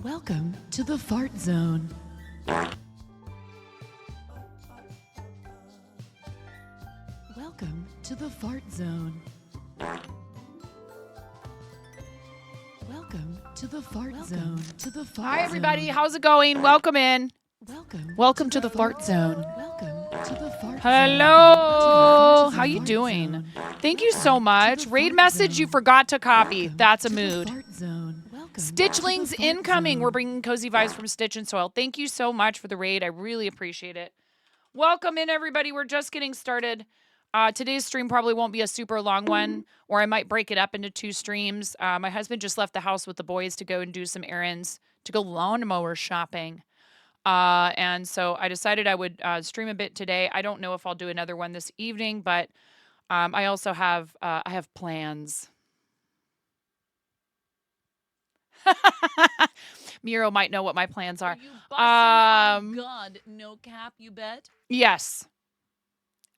Welcome to the Fart Zone. Welcome to the Fart Zone. Welcome to the Fart Zone. To the Fart Hi, everybody. Zone. How's it going? Welcome in. Welcome to the Fart Zone. Welcome to the Fart Hello. Zone. How you doing? Thank you so much. Raid message you forgot to copy. That's a mood. Stitchlings incoming. We're bringing cozy vibes from Stitch and Soil. Thank you so much for the raid. I really appreciate it. Welcome in, everybody. We're just getting started. Today's stream probably won't be a super long one, or I might break it up into 2 streams. My husband just left the house with the boys to go and do some errands, to go lawnmower shopping. And so I decided I would stream a bit today. I don't know if I'll do another one this evening, but I also have plans. Miro might know what my plans are. You busting God, no cap, you bet. Yes.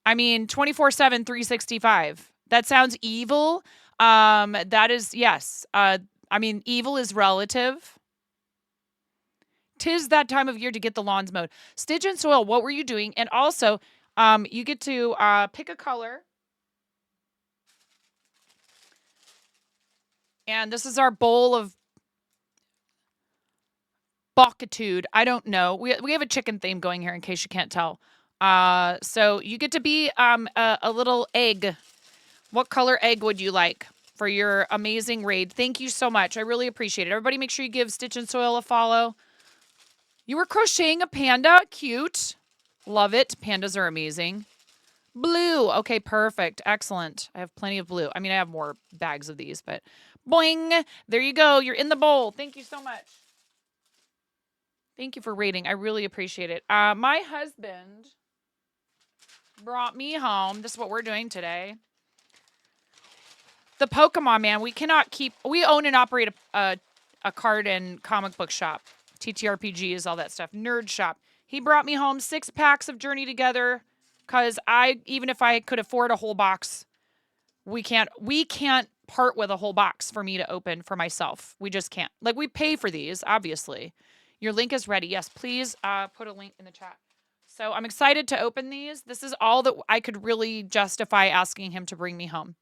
I mean, 24/7, 365. That sounds evil. That is, yes. I mean, evil is relative. 'Tis that time of year to get the lawns mowed. Stitch and Soil, what were you doing? And also, you get to pick a color. And this is our bowl of Bocatude. I don't know. We have a chicken theme going here in case you can't tell. So you get to be a little egg. What color egg would you like for your amazing raid? Thank you so much. I really appreciate it. Everybody make sure you give Stitch and Soil a follow. You were crocheting a panda. Cute. Love it. Pandas are amazing. Blue. Okay, perfect. Excellent. I have plenty of blue. I mean, I have more bags of these, but boing. There you go. You're in the bowl. Thank you so much. Thank you for rating. I really appreciate it. My husband brought me home. This is what we're doing today. The Pokemon, man. We cannot keep... We own and operate a card and comic book shop. TTRPGs, all that stuff. Nerd shop. He brought me home 6 packs of Journey Together because even if I could afford a whole box, we can't part with a whole box for me to open for myself. We just can't. Like, we pay for these, obviously. Your link is ready. Yes, please put a link in the chat. So I'm excited to open these. This is all that I could really justify asking him to bring me home.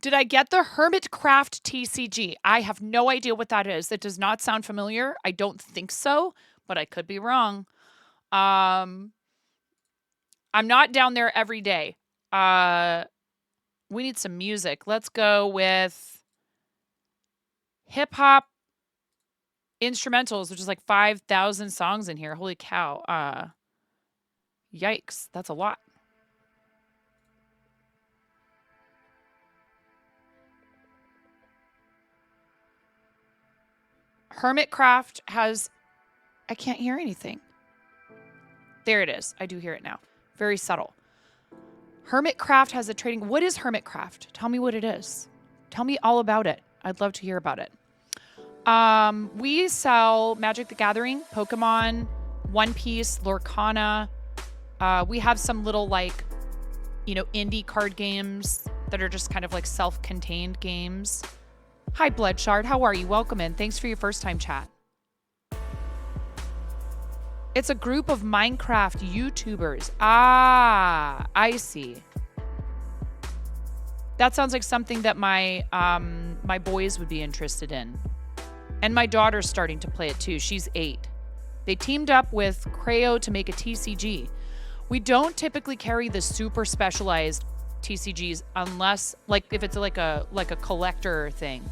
Did I get the Hermitcraft TCG? I have no idea what that is. It does not sound familiar. I don't think so, but I could be wrong. I'm not down there every day. We need some music. Let's go with hip hop instrumentals, which is like 5,000 songs in here. Holy cow. Yikes. That's a lot. Hermitcraft has... I can't hear anything. There it is. I do hear it now. Very subtle. Hermitcraft has a trading... What is Hermitcraft? Tell me what it is. Tell me all about it. I'd love to hear about it. We sell Magic the Gathering, Pokemon, One Piece, Lorcana. We have some little, like, indie card games that are just kind of like self-contained games. Hi, Bloodshard. How are you? Welcome in. Thanks for your first time chat. It's a group of Minecraft YouTubers. Ah, I see. That sounds like something that my boys would be interested in. And my daughter's starting to play it too. She's 8. They teamed up with Creo to make a TCG. We don't typically carry the super specialized TCGs unless, like, if it's like a collector thing.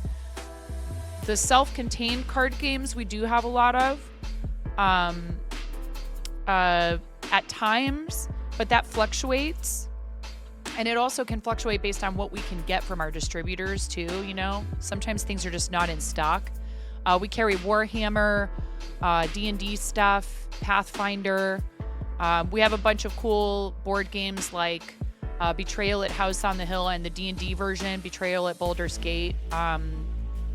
The self-contained card games we do have a lot of at times, but that fluctuates. And it also can fluctuate based on what we can get from our distributors too, Sometimes things are just not in stock. We carry Warhammer, D&D stuff, Pathfinder. We have a bunch of cool board games like Betrayal at House on the Hill and the D&D version, Betrayal at Baldur's Gate.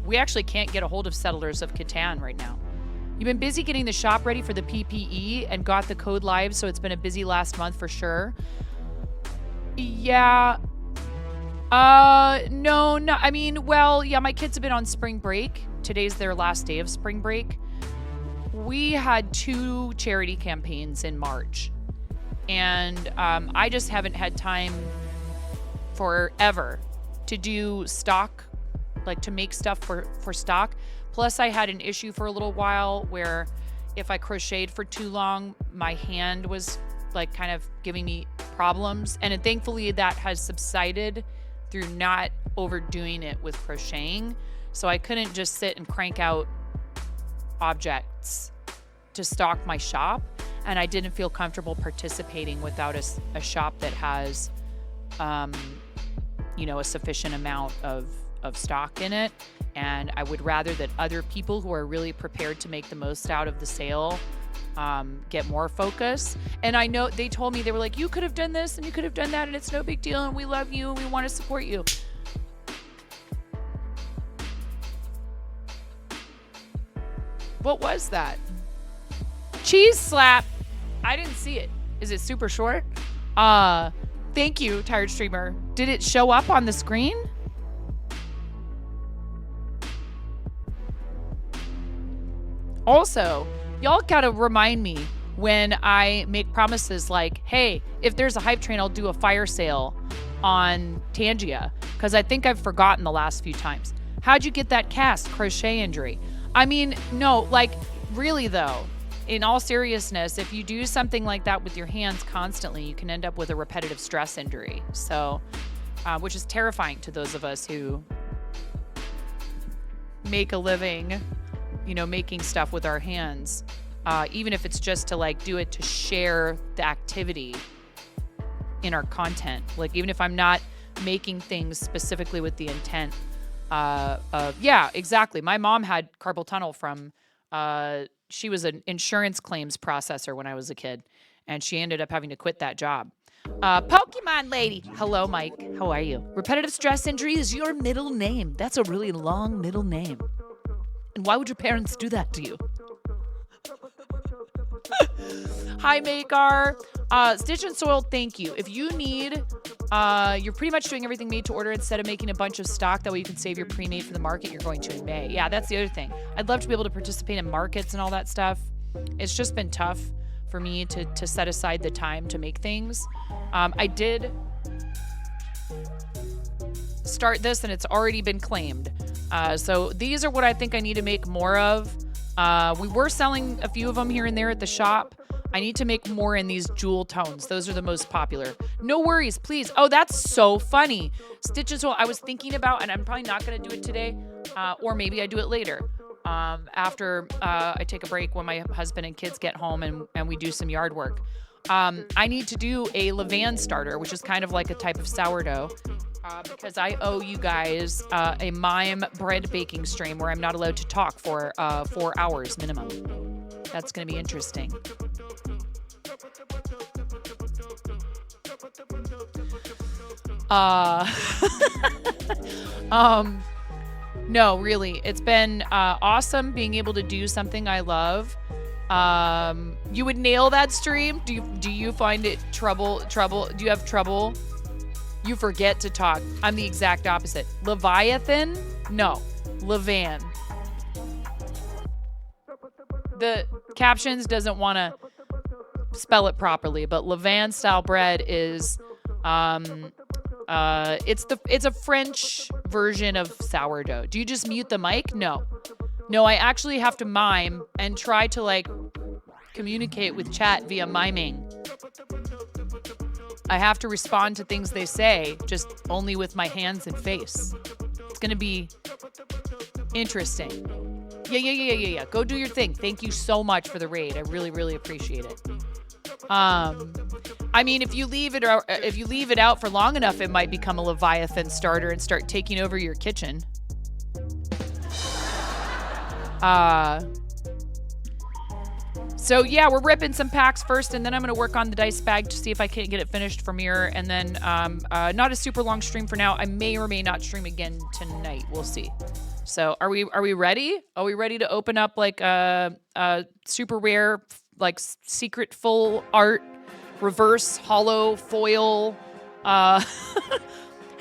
We actually can't get a hold of Settlers of Catan right now. You've been busy getting the shop ready for the PPE and got the code live, so it's been a busy last month for sure. Yeah. No. I mean, well, yeah, my kids have been on spring break. today's their last day of spring break. We had 2 charity campaigns in March, and I just haven't had time forever to do stock, like to make stuff for stock. Plus, I had an issue for a little while where if I crocheted for too long, my hand was like kind of giving me problems. And thankfully that has subsided through not overdoing it with crocheting. So I couldn't just sit and crank out objects to stock my shop. And I didn't feel comfortable participating without a shop that has, a sufficient amount of stock in it. And I would rather that other people who are really prepared to make the most out of the sale get more focus. And I know they told me, they were like, you could have done this and you could have done that, and it's no big deal, and we love you and we want to support you. What was that? Cheese slap. I didn't see it. Is it super short? Thank you, Tired Streamer. Did it show up on the screen? Also, y'all gotta remind me when I make promises like, hey, if there's a hype train, I'll do a fire sale on Tangia, because I think I've forgotten the last few times. How'd you get that cast crochet injury? I mean, no, like really though, in all seriousness, if you do something like that with your hands constantly, you can end up with a repetitive stress injury. So, which is terrifying to those of us who make a living, making stuff with our hands, even if it's just to like do it to share the activity in our content. Like even if I'm not making things specifically with the intent yeah, exactly. My mom had carpal tunnel from, she was an insurance claims processor when I was a kid, and she ended up having to quit that job. Pokemon lady. Hello, Mike. How are you? Repetitive stress injury is your middle name. That's a really long middle name. And why would your parents do that to you? Hi, Makar. Stitch and Soiled, thank you. If you need, you're pretty much doing everything made to order instead of making a bunch of stock. That way you can save your pre-made for the market you're going to in May. Yeah, that's the other thing. I'd love to be able to participate in markets and all that stuff. It's just been tough for me to set aside the time to make things. I did start this and it's already been claimed. So these are what I think I need to make more of. We were selling a few of them here and there at the shop. I need to make more in these jewel tones. Those are the most popular. No worries, please. Oh, that's so funny. Stitches, I was thinking about, and I'm probably not going to do it today, or maybe I do it later, after I take a break when my husband and kids get home and we do some yard work. I need to do a levain starter, which is kind of like a type of sourdough, because I owe you guys a mime bread baking stream where I'm not allowed to talk for 4 hours minimum. That's going to be interesting. No, really, it's been awesome being able to do something I love. You would nail that stream. Do you find it trouble? Do you have trouble? You forget to talk. I'm the exact opposite. Leviathan? No, Levan. The captions doesn't want to spell it properly, but Levain style bread is it's a French version of sourdough. Do you just mute the mic? No, I actually have to mime and try to like communicate with chat via miming. I have to respond to things they say, just only with my hands and face. It's gonna be interesting. Yeah. Go do your thing. Thank you so much for the raid. I really, really appreciate it. I mean, if you leave it out for long enough, it might become a Leviathan starter and start taking over your kitchen. So yeah, we're ripping some packs first, and then I'm gonna work on the dice bag to see if I can't get it finished for Mirror, and then not a super long stream for now. I may or may not stream again tonight. We'll see. So are we ready? Are we ready to open up like a super rare, like secret full art, reverse hollow foil? How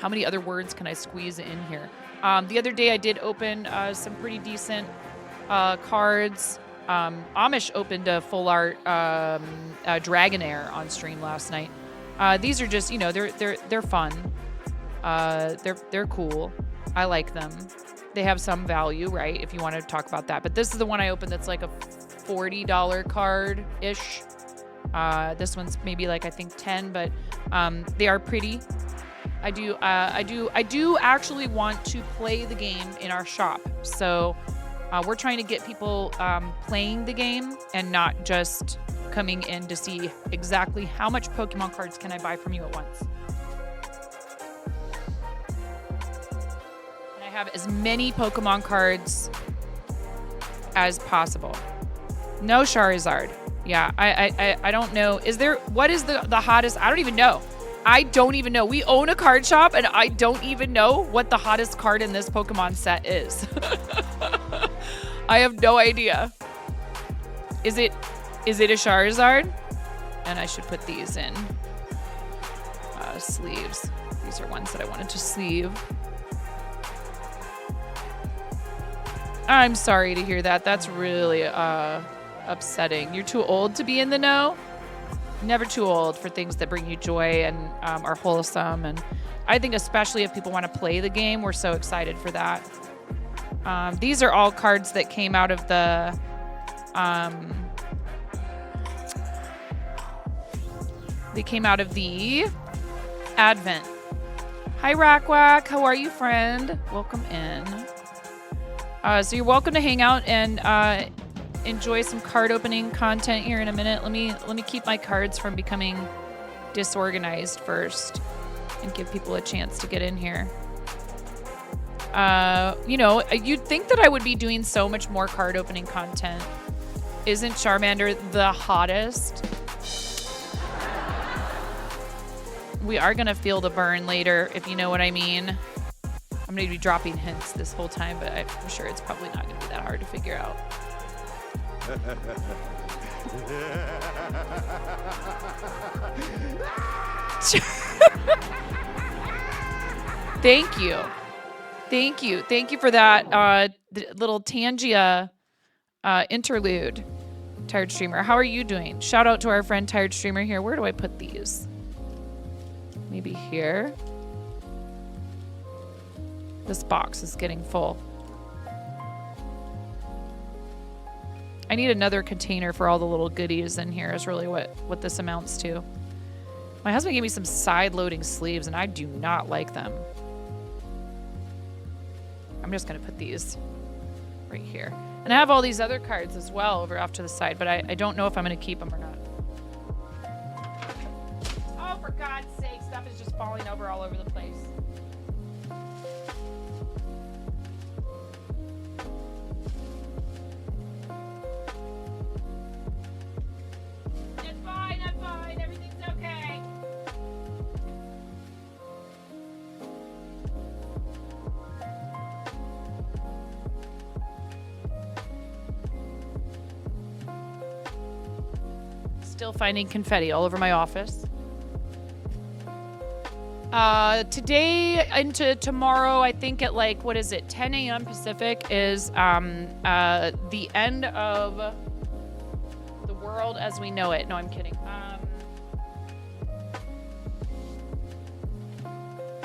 many other words can I squeeze in here? The other day I did open some pretty decent cards. Amish opened a full art Dragonair on stream last night. These are just, they're fun. They're cool. I like them. They have some value, right? If you want to talk about that. But this is the one I opened that's like a $40 card ish. This one's maybe like I think 10, but they are pretty. I do actually want to play the game in our shop. So we're trying to get people playing the game and not just coming in to see exactly how much Pokemon cards can I buy from you at once. And I have as many Pokemon cards as possible. No Charizard. Yeah, I don't know. What is the hottest? I don't even know. I don't even know. We own a card shop and I don't even know what the hottest card in this Pokemon set is. I have no idea. Is it a Charizard? And I should put these in sleeves. These are ones that I wanted to sleeve. I'm sorry to hear that. That's really upsetting. You're too old to be in the know? Never too old for things that bring you joy and are wholesome. And I think especially if people want to play the game, we're so excited for that. These are all cards that came out of the Advent. Hi, Rackwack. How are you, friend? Welcome in. So you're welcome to hang out and enjoy some card opening content here in a minute. Let me keep my cards from becoming disorganized first and give people a chance to get in here. You'd think that I would be doing so much more card opening content. Isn't Charmander the hottest? We are gonna feel the burn later, if you know what I mean. I'm gonna be dropping hints this whole time, but I'm sure it's probably not gonna be that hard to figure out. Thank you for that little Tangia interlude, Tired Streamer. How are you doing? Shout out to our friend Tired Streamer here. Where do I put these? Maybe here. This box is getting full. I need another container for all the little goodies in here is really what this amounts to. My husband gave me some side-loading sleeves, and I do not like them. I'm just going to put these right here. And I have all these other cards as well over off to the side, but I don't know if I'm going to keep them or not. Oh, for God's sake, stuff is just falling over all over the place. I'm fine. Everything's okay. Still finding confetti all over my office. Today into tomorrow, I think at 10 a.m. Pacific is the end of the world as we know it. No, I'm kidding.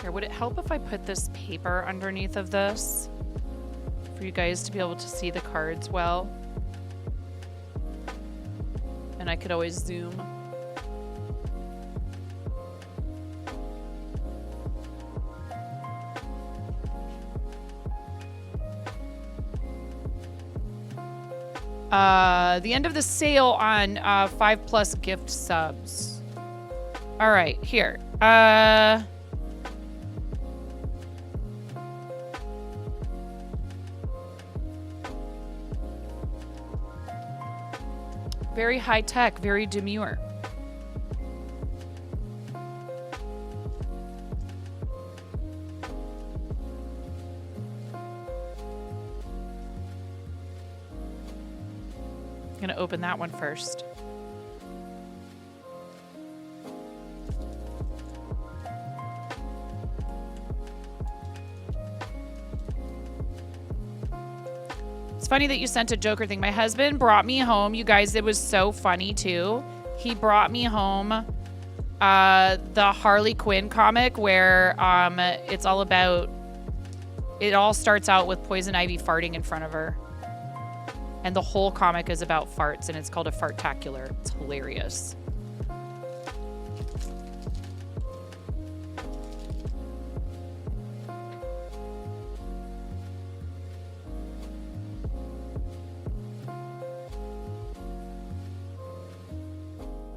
Here, would it help if I put this paper underneath of this for you guys to be able to see the cards well? And I could always zoom. The end of the sale on 5+ gift subs. All right, here. Very high tech, very demure. I'm gonna open that one first. funny that you sent a Joker thing. My husband brought me home. You guys, it was so funny too. He brought me home the Harley Quinn comic where it's all about, it all starts out with Poison Ivy farting in front of her. And the whole comic is about farts, and it's called a Fartacular. It's hilarious.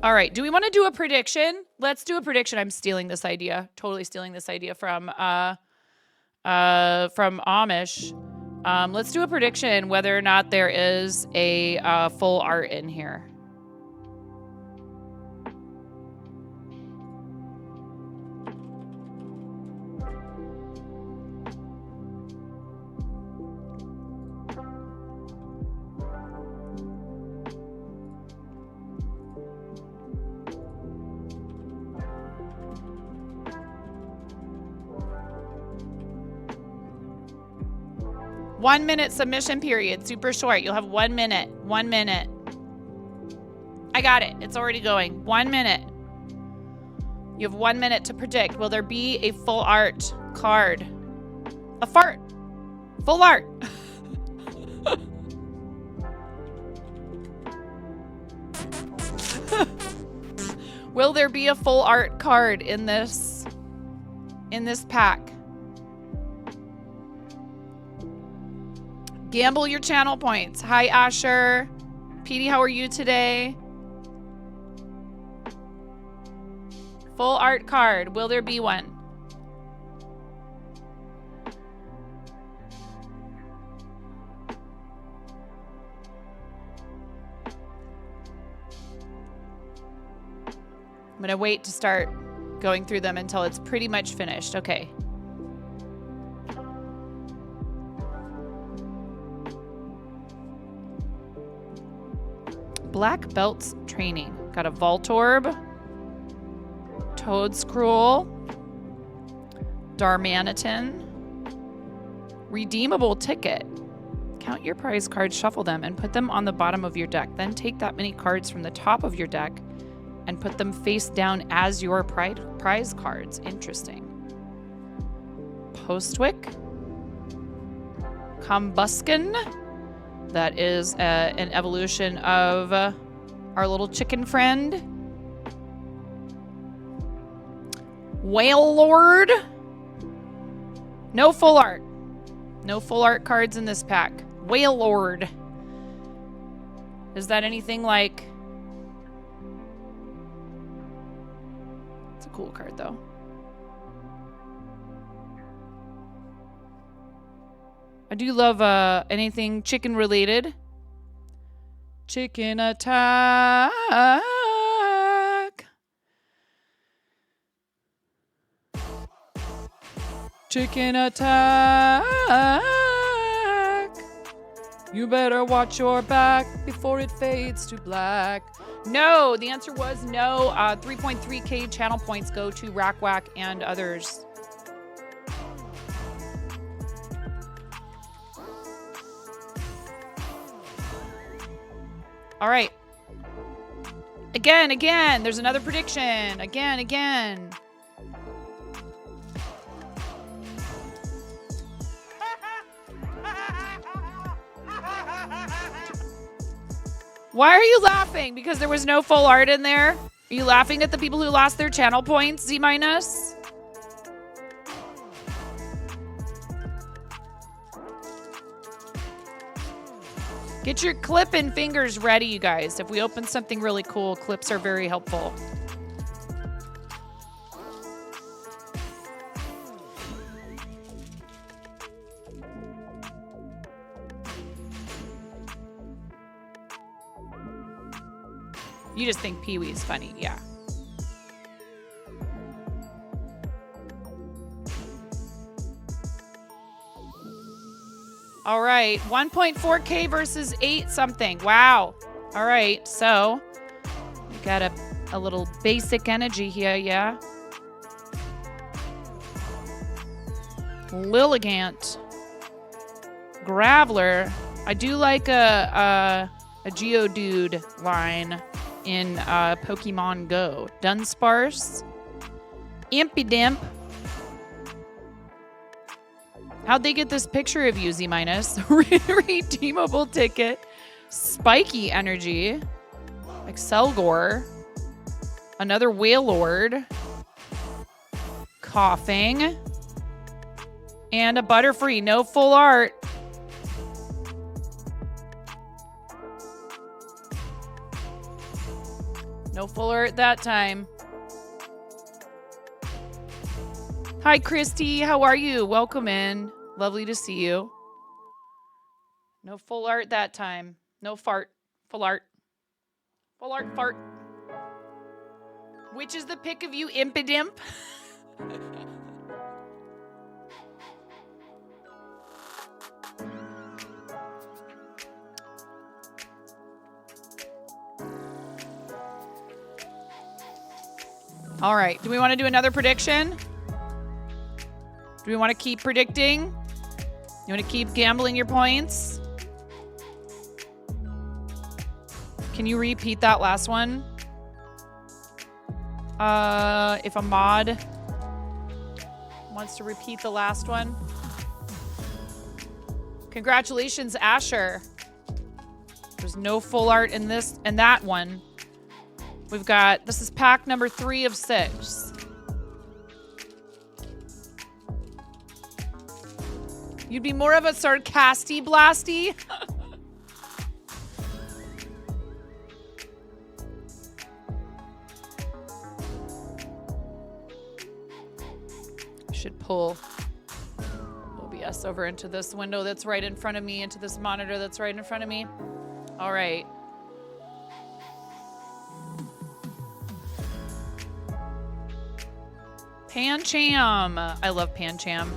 All right, do we want to do a prediction? Let's do a prediction. I'm stealing this idea. Totally stealing this idea from Amish. Let's do a prediction whether or not there is a full art in here. One minute submission period. Super short. You'll have 1 minute. 1 minute. I got it. It's already going. 1 minute. You have 1 minute to predict. Will there be a full art card? A fart. Full art. Will there be a full art card in this pack? Gamble your channel points. Hi, Asher. Petey, how are you today? Full art card. Will there be one? I'm going to wait to start going through them until it's pretty much finished. Okay. Black Belts Training. Got a Vault Orb, Toadscroll, Darmanitan, Redeemable Ticket. Count your prize cards, shuffle them, and put them on the bottom of your deck. Then take that many cards from the top of your deck and put them face down as your prize cards. Interesting. Postwick, Combuskin. That is an evolution of our little chicken friend. Whale Lord. No full art. No full art cards in this pack. Whale Lord. Is that anything like... It's a cool card, though. I do love anything chicken related. Chicken attack. Chicken attack. You better watch your back before it fades to black. No, the answer was no. 3.3k channel points go to Rack Whack and others. All right. Again. There's another prediction. Again. Why are you laughing? Because there was no full art in there? Are you laughing at the people who lost their channel points, Z-? Get your clip-in fingers ready, you guys. If we open something really cool, clips are very helpful. You just think Pee-wee's funny, yeah. All right, 1.4K versus 8 something. Wow. All right, so we got a little basic energy here, yeah. Lilligant, Graveler, I do like a Geodude line in Pokemon Go. Dunsparce. Impidimp. How'd they get this picture of you, Z-? Redeemable ticket. Spiky Energy. Excelgor. Another Wailord. Coughing. And a Butterfree. No full art. No full art that time. Hi, Christy. How are you? Welcome in. Lovely to see you. No full art that time. No fart. Full art. Full art fart. Which is the pic of you, Impidimp? All right. Do we want to do another prediction? Do we want to keep predicting? You want to keep gambling your points? Can you repeat that last one? If a mod wants to repeat the last one. Congratulations, Asher. There's no full art in this and that one. We've got, this is pack number 3 of 6. You'd be more of a sarcasty blasty. Should pull OBS over into this window that's right in front of me, into this monitor that's right in front of me. All right. Pancham. I love Pancham.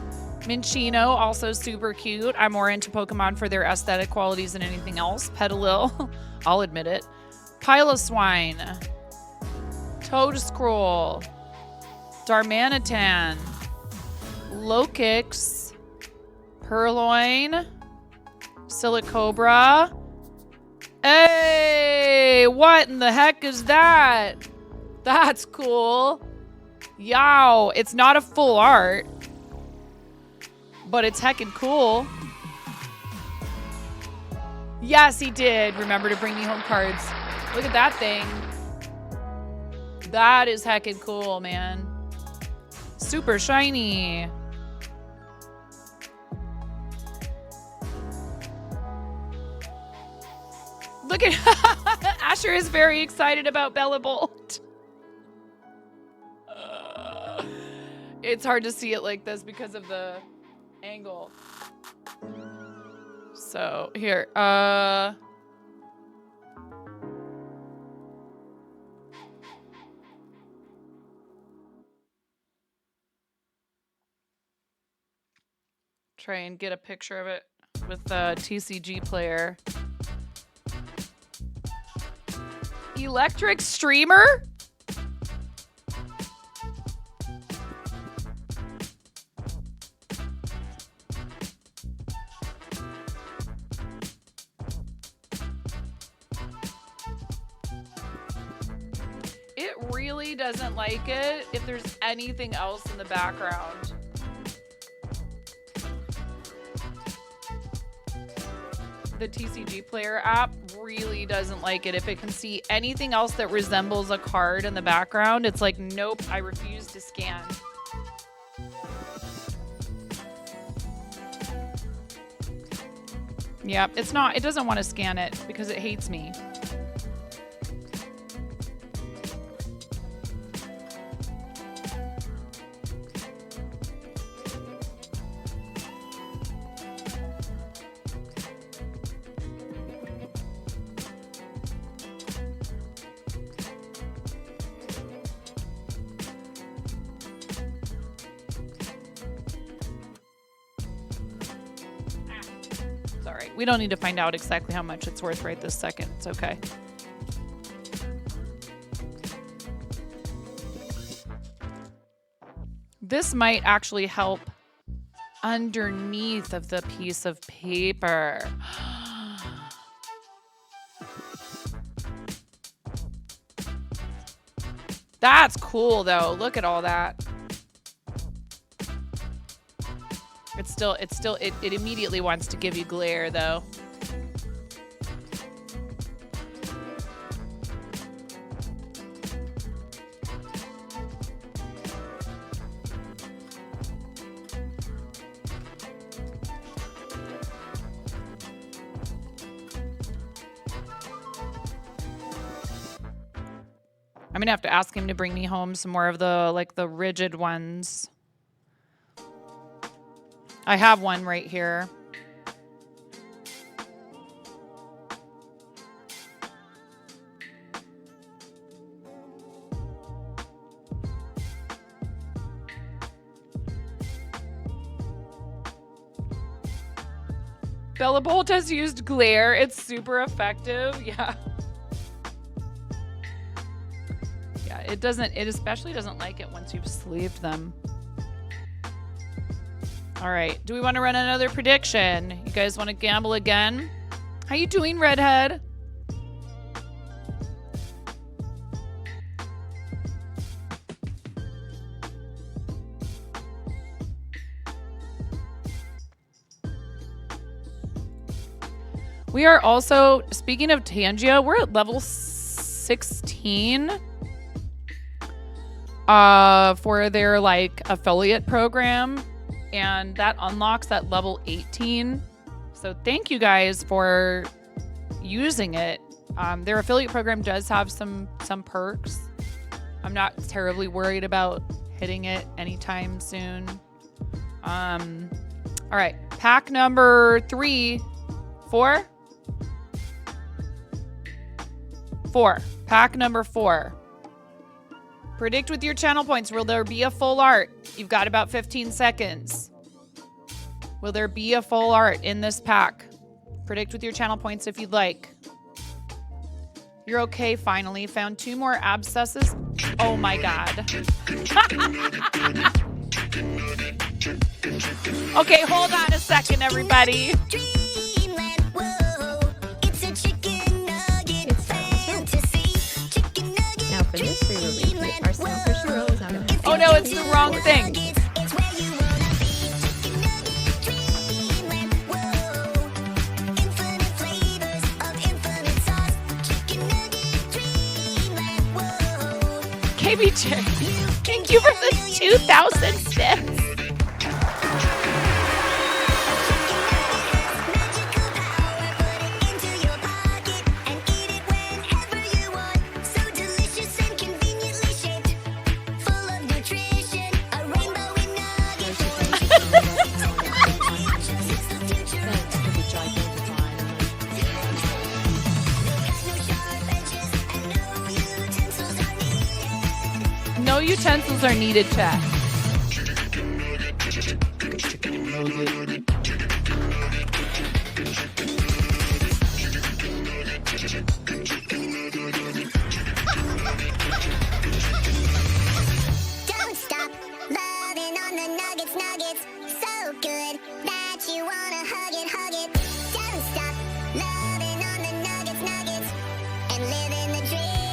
Minchino, also super cute. I'm more into Pokemon for their aesthetic qualities than anything else. Petalil, I'll admit it. Piloswine. Toadscroll. Darmanitan. Lokix. Purloin. Silicobra. Hey, what in the heck is that? That's cool. Yow, it's not a full art, but it's heckin' cool. Yes, he did. Remember to bring me home cards. Look at that thing. That is heckin' cool, man. Super shiny. Look at Asher is very excited about Bellabolt. It's hard to see it like this because of the angle. So here, try and get a picture of it with the TCG player. Electric Streamer? It really doesn't like it if there's anything else in the background. The TCG Player app really doesn't like it if it can see anything else that resembles a card in the background. It's like, nope, I refuse to scan. Yep, it's not, it doesn't want to scan it because it hates me. We don't need to find out exactly how much it's worth right this second. It's okay. This might actually help underneath of the piece of paper. That's cool though. Look at all that. It immediately wants to give you glare though. I'm gonna have to ask him to bring me home some more of the rigid ones. I have one right here. Bella Bolt has used glare. It's super effective. Yeah. Yeah, it especially doesn't like it once you've sleeved them. All right. Do we want to run another prediction? You guys want to gamble again? How you doing, Redhead? We are also, speaking of Tangia, we're at level 16 for their like affiliate program, and that unlocks at level 18. So thank you guys for using it. Their affiliate program does have some perks. I'm not terribly worried about hitting it anytime soon. All right, pack number 4. Pack number 4. Predict with your channel points. Will there be a full art? You've got about 15 seconds. Will there be a full art in this pack? Predict with your channel points if you'd like. You're okay, finally. Found 2 more abscesses. Oh my God. Okay, hold on a second, everybody. For this re-release, our sound Crunchyroll is on a Oh no, it's the wrong thing. KB Cherry, thank you for the 2,000 steps. No utensils are needed, chat. Don't stop loving on the nuggets, so good that you wanna hug it. Don't stop loving on the nuggets, and living the dream.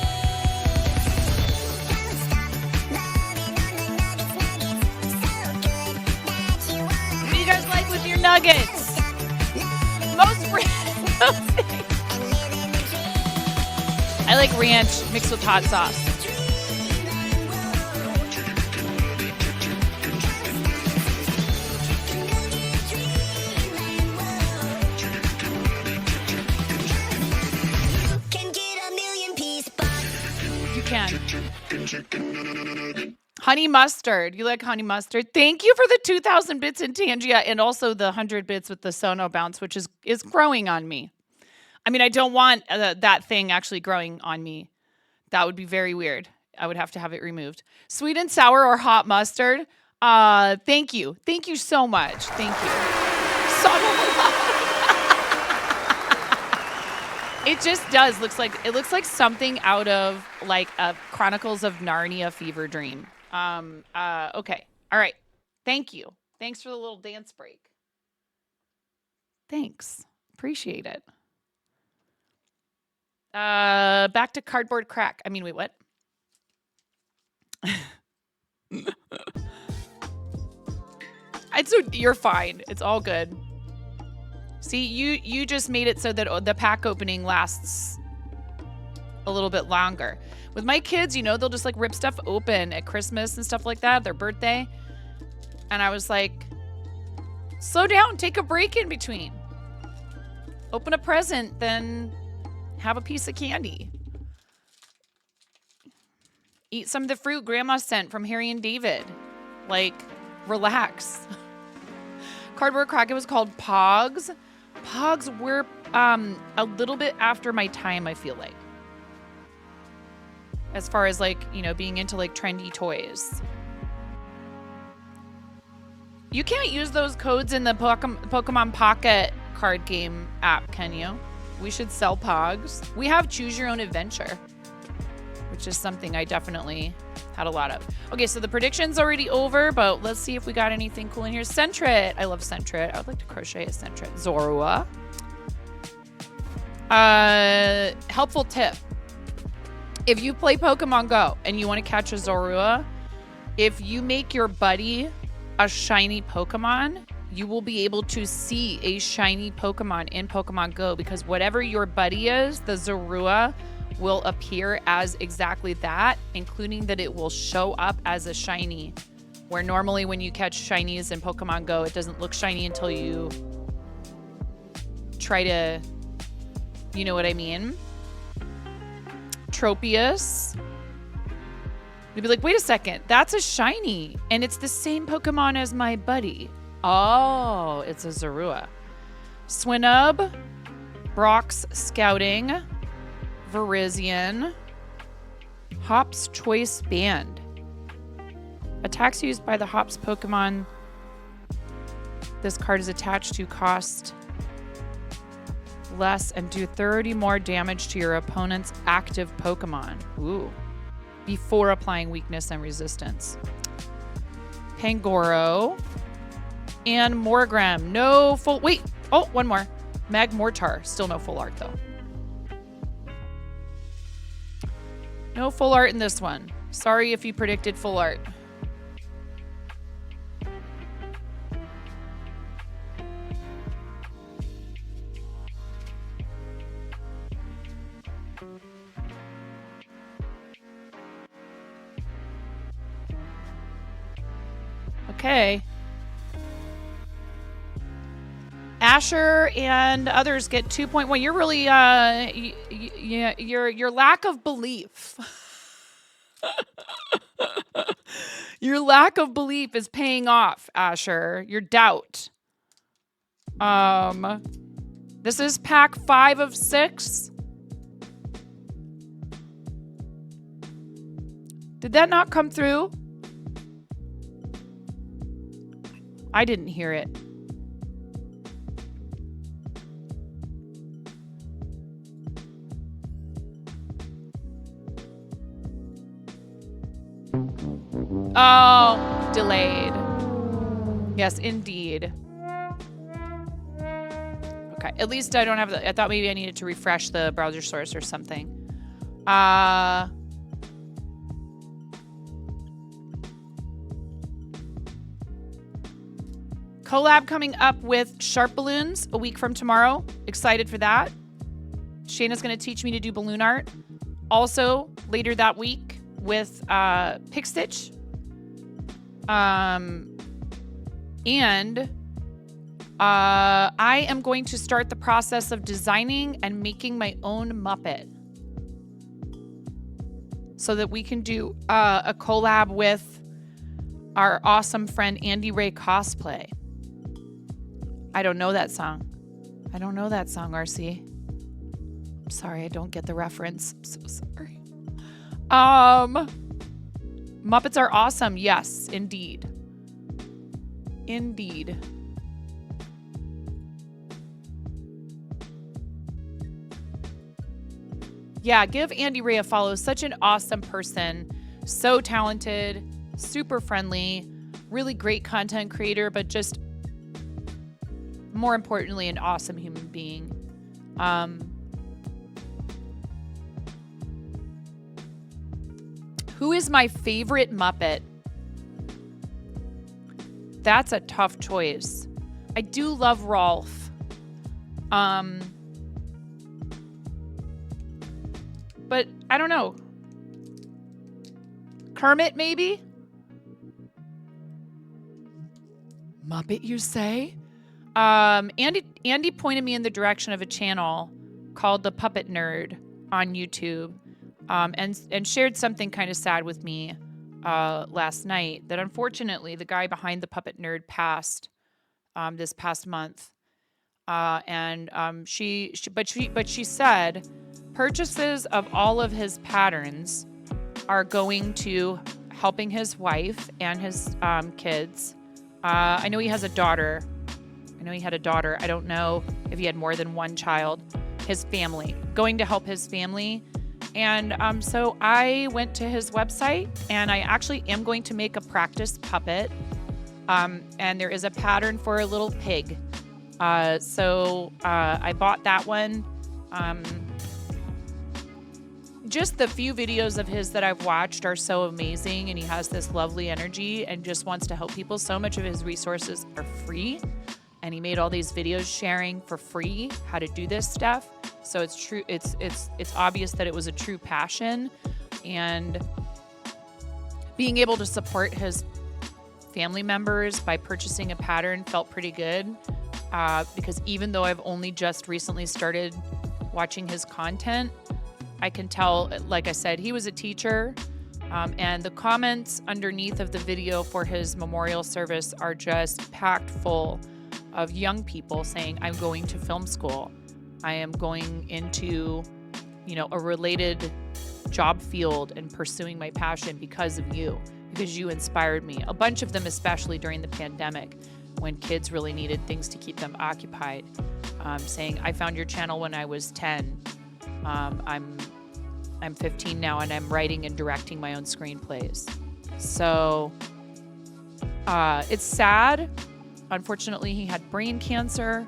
Don't stop loving on the nuggets, so good that you wanna. What do you guys like with your nuggets? Most I like ranch mixed with hot sauce. Can get a million piece box. You can. Honey mustard. You like honey mustard? Thank you for the 2,000 bits in Tangia and also the 100 bits with the Sono bounce, which is growing on me. I mean, I don't want that thing actually growing on me. That would be very weird. I would have to have it removed. Sweet and sour or hot mustard? Thank you. Thank you so much. Thank you. It just does. It looks like something out of like a Chronicles of Narnia fever dream. Okay. All right. Thank you. Thanks for the little dance break. Thanks. Appreciate it. Back to cardboard crack. I mean, wait, what? You're fine. It's all good. See, you just made it so that the pack opening lasts a little bit longer. With my kids, you know, they'll just like rip stuff open at Christmas and stuff like that, their birthday. And I was like, slow down, take a break in between. Open a present, then have a piece of candy. Eat some of the fruit Grandma sent from Harry and David. Like, relax. Cardboard Crockett was called Pogs. Pogs were a little bit after my time, I feel like. As far as like, you know, being into like trendy toys. You can't use those codes in the Pokemon Pocket card game app, can you? We should sell Pogs. We have Choose Your Own Adventure, which is something I definitely had a lot of. Okay, so the prediction's already over, but let's see if we got anything cool in here. Sentret. I love Sentret. I would like to crochet a Sentret. Zorua. Helpful tip. If you play Pokemon Go and you want to catch a Zorua, if you make your buddy a shiny Pokemon, you will be able to see a shiny Pokemon in Pokemon Go, because whatever your buddy is, the Zorua will appear as exactly that, including that it will show up as a shiny, where normally when you catch shinies in Pokemon Go, it doesn't look shiny until you try to, you know what I mean? Tropius. You'd be like, wait a second, that's a shiny, and it's the same Pokemon as my buddy. Oh, it's a Zorua. Swinub, Brock's Scouting, Virizion, Hop's Choice Band. Attacks used by the Hops Pokemon this card is attached to cost less and do 30 more damage to your opponent's active Pokemon. Ooh. Before applying weakness and resistance. Pangoro and Morgrem. No full... Wait. Oh, one more. Magmortar. Still no full art, though. No full art in this one. Sorry if you predicted full art. Okay. Asher and others get 2.1. You're really your lack of belief. Your lack of belief is paying off, Asher. Your doubt. This is pack 5 of 6. Did that not come through? I didn't hear it. Oh, delayed. Yes, indeed. Okay, at least I don't have the... I thought maybe I needed to refresh the browser source or something. Collab coming up with Sharp Balloons a week from tomorrow. Excited for that. Shayna's going to teach me to do balloon art. Also, later that week with Pick Stitch. And I am going to start the process of designing and making my own Muppet so that we can do a collab with our awesome friend Andy Ray Cosplay. I don't know that song. I don't know that song, RC. I'm sorry, I don't get the reference. I'm so sorry. Muppets are awesome. Yes, indeed. Indeed. Yeah, give Andy Ray a follow. Such an awesome person. So talented, super friendly, really great content creator, but just more importantly, an awesome human being. Who is my favorite Muppet? That's a tough choice. I do love Rolf. But I don't know. Kermit, maybe? Muppet, you say? Andy pointed me in the direction of a channel called The Puppet Nerd on YouTube, and shared something kind of sad with me last night, that unfortunately the guy behind The Puppet Nerd passed this past month. She said purchases of all of his patterns are going to helping his wife and his kids. I know he has a daughter. I know he had a daughter. I don't know if he had more than one child. His family, going to help his family. And so I went to his website, and I actually am going to make a practice puppet. And there is a pattern for a little pig. So I bought that one. Just the few videos of his that I've watched are so amazing, and he has this lovely energy and just wants to help people. So much of his resources are free, and he made all these videos sharing for free how to do this stuff. So it's true. It's obvious that it was a true passion, and being able to support his family members by purchasing a pattern felt pretty good. Because even though I've only just recently started watching his content, I can tell, like I said, he was a teacher, and the comments underneath of the video for his memorial service are just packed full of young people saying, I'm going to film school. I am going into, a related job field and pursuing my passion because of you, because you inspired me. A bunch of them, especially during the pandemic, when kids really needed things to keep them occupied, saying, I found your channel when I was 10. I'm 15 now, and I'm writing and directing my own screenplays. So it's sad. Unfortunately, he had brain cancer,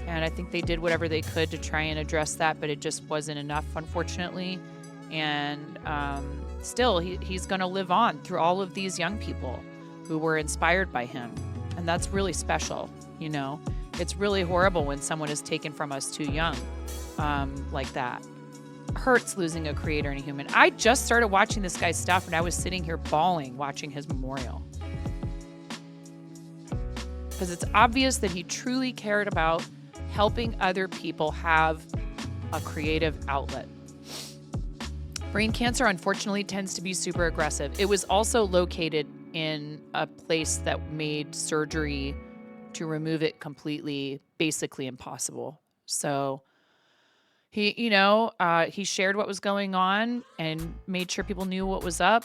and I think they did whatever they could to try and address that, but it just wasn't enough, unfortunately. And still, he's going to live on through all of these young people who were inspired by him. And that's really special, It's really horrible when someone is taken from us too young, like that. Hurts losing a creator and a human. I just started watching this guy's stuff, and I was sitting here bawling watching his memorial. Because it's obvious that he truly cared about helping other people have a creative outlet. Brain cancer, unfortunately, tends to be super aggressive. It was also located in a place that made surgery to remove it completely basically impossible. So he, he shared what was going on and made sure people knew what was up,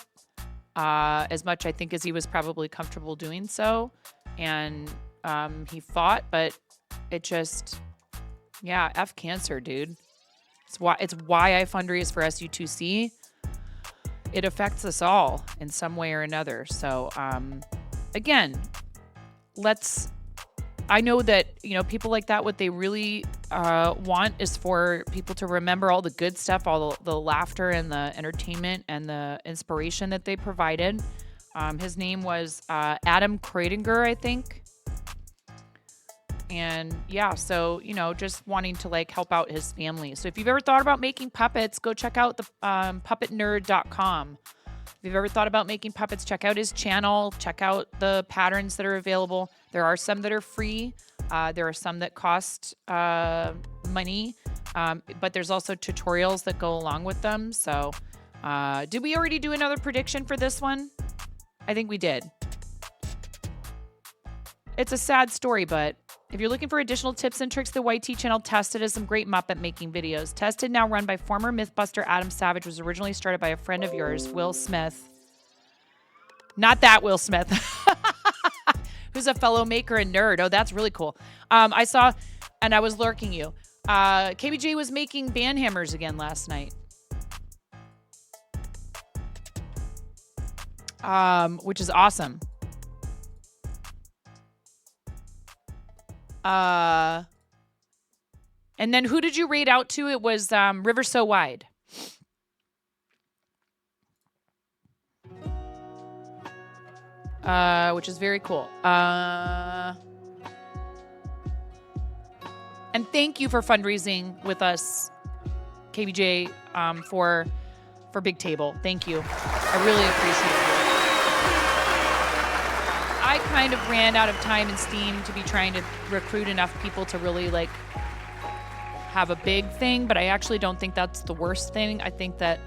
as much, I think, as he was probably comfortable doing so. And he fought, but it just, F cancer, dude. It's why I fundraise for SU2C. It affects us all in some way or another. So, again, I know that, people like that, what they really want is for people to remember all the good stuff, all the laughter and the entertainment and the inspiration that they provided. His name was Adam Kreudinger, I think. And so, just wanting to help out his family. So if you've ever thought about making puppets, go check out the puppetnerd.com. If you've ever thought about making puppets, check out his channel, check out the patterns that are available. There are some that are free. There are some that cost money, but there's also tutorials that go along with them. So did we already do another prediction for this one? I think we did. It's a sad story, but if you're looking for additional tips and tricks, the YT channel Tested has some great Muppet making videos. Tested, now run by former Mythbuster Adam Savage, was originally started by a friend of yours, Will Smith. Not that Will Smith. Who's a fellow maker and nerd. Oh, that's really cool. I saw, and I was lurking you. KBJ was making band hammers again last night. Which is awesome. And then who did you raid out to? It was River So Wide. which is very cool. And thank you for fundraising with us, KBJ, for Big Table. Thank you. I really appreciate it. I kind of ran out of time and steam to be trying to recruit enough people to really like have a big thing, but I actually don't think that's the worst thing. I think that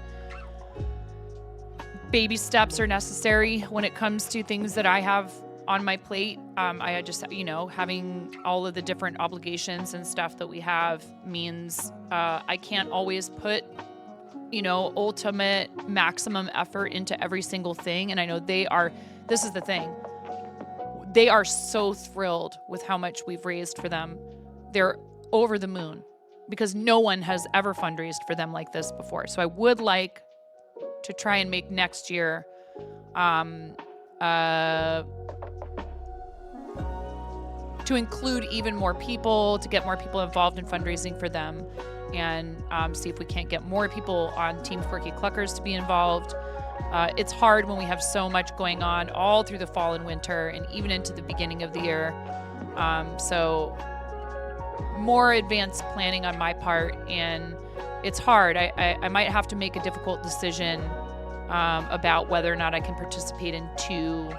baby steps are necessary when it comes to things that I have on my plate. I just, having all of the different obligations and stuff that we have means I can't always put, ultimate maximum effort into every single thing. And I know this is the thing. They are so thrilled with how much we've raised for them. They're over the moon because no one has ever fundraised for them like this before. So I would like to try and make next year to include even more people, to get more people involved in fundraising for them, and see if we can't get more people on Team Quirky Cluckers to be involved. It's hard when we have so much going on all through the fall and winter and even into the beginning of the year. So more advanced planning on my part, and it's hard. I might have to make a difficult decision about whether or not I can participate in 2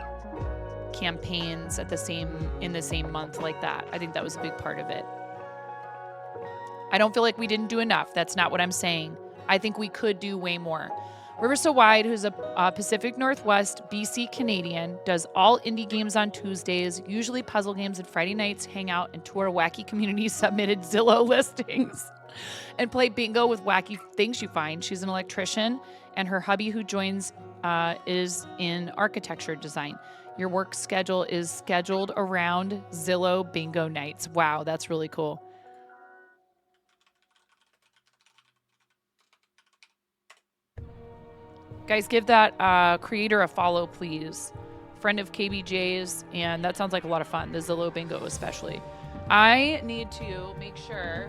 campaigns in the same month like that. I think that was a big part of it. I don't feel like we didn't do enough. That's not what I'm saying. I think we could do way more. River So Wide, who's a Pacific Northwest BC Canadian, does all indie games on Tuesdays, usually puzzle games, and Friday nights hang out and tour wacky community submitted Zillow listings and play bingo with wacky things you find. She's an electrician, and her hubby who joins is in architecture design. Your work schedule is scheduled around Zillow bingo nights. Wow, that's really cool. Guys, give that creator a follow, please. Friend of KBJ's, and that sounds like a lot of fun. The Zillow bingo especially. I need to make sure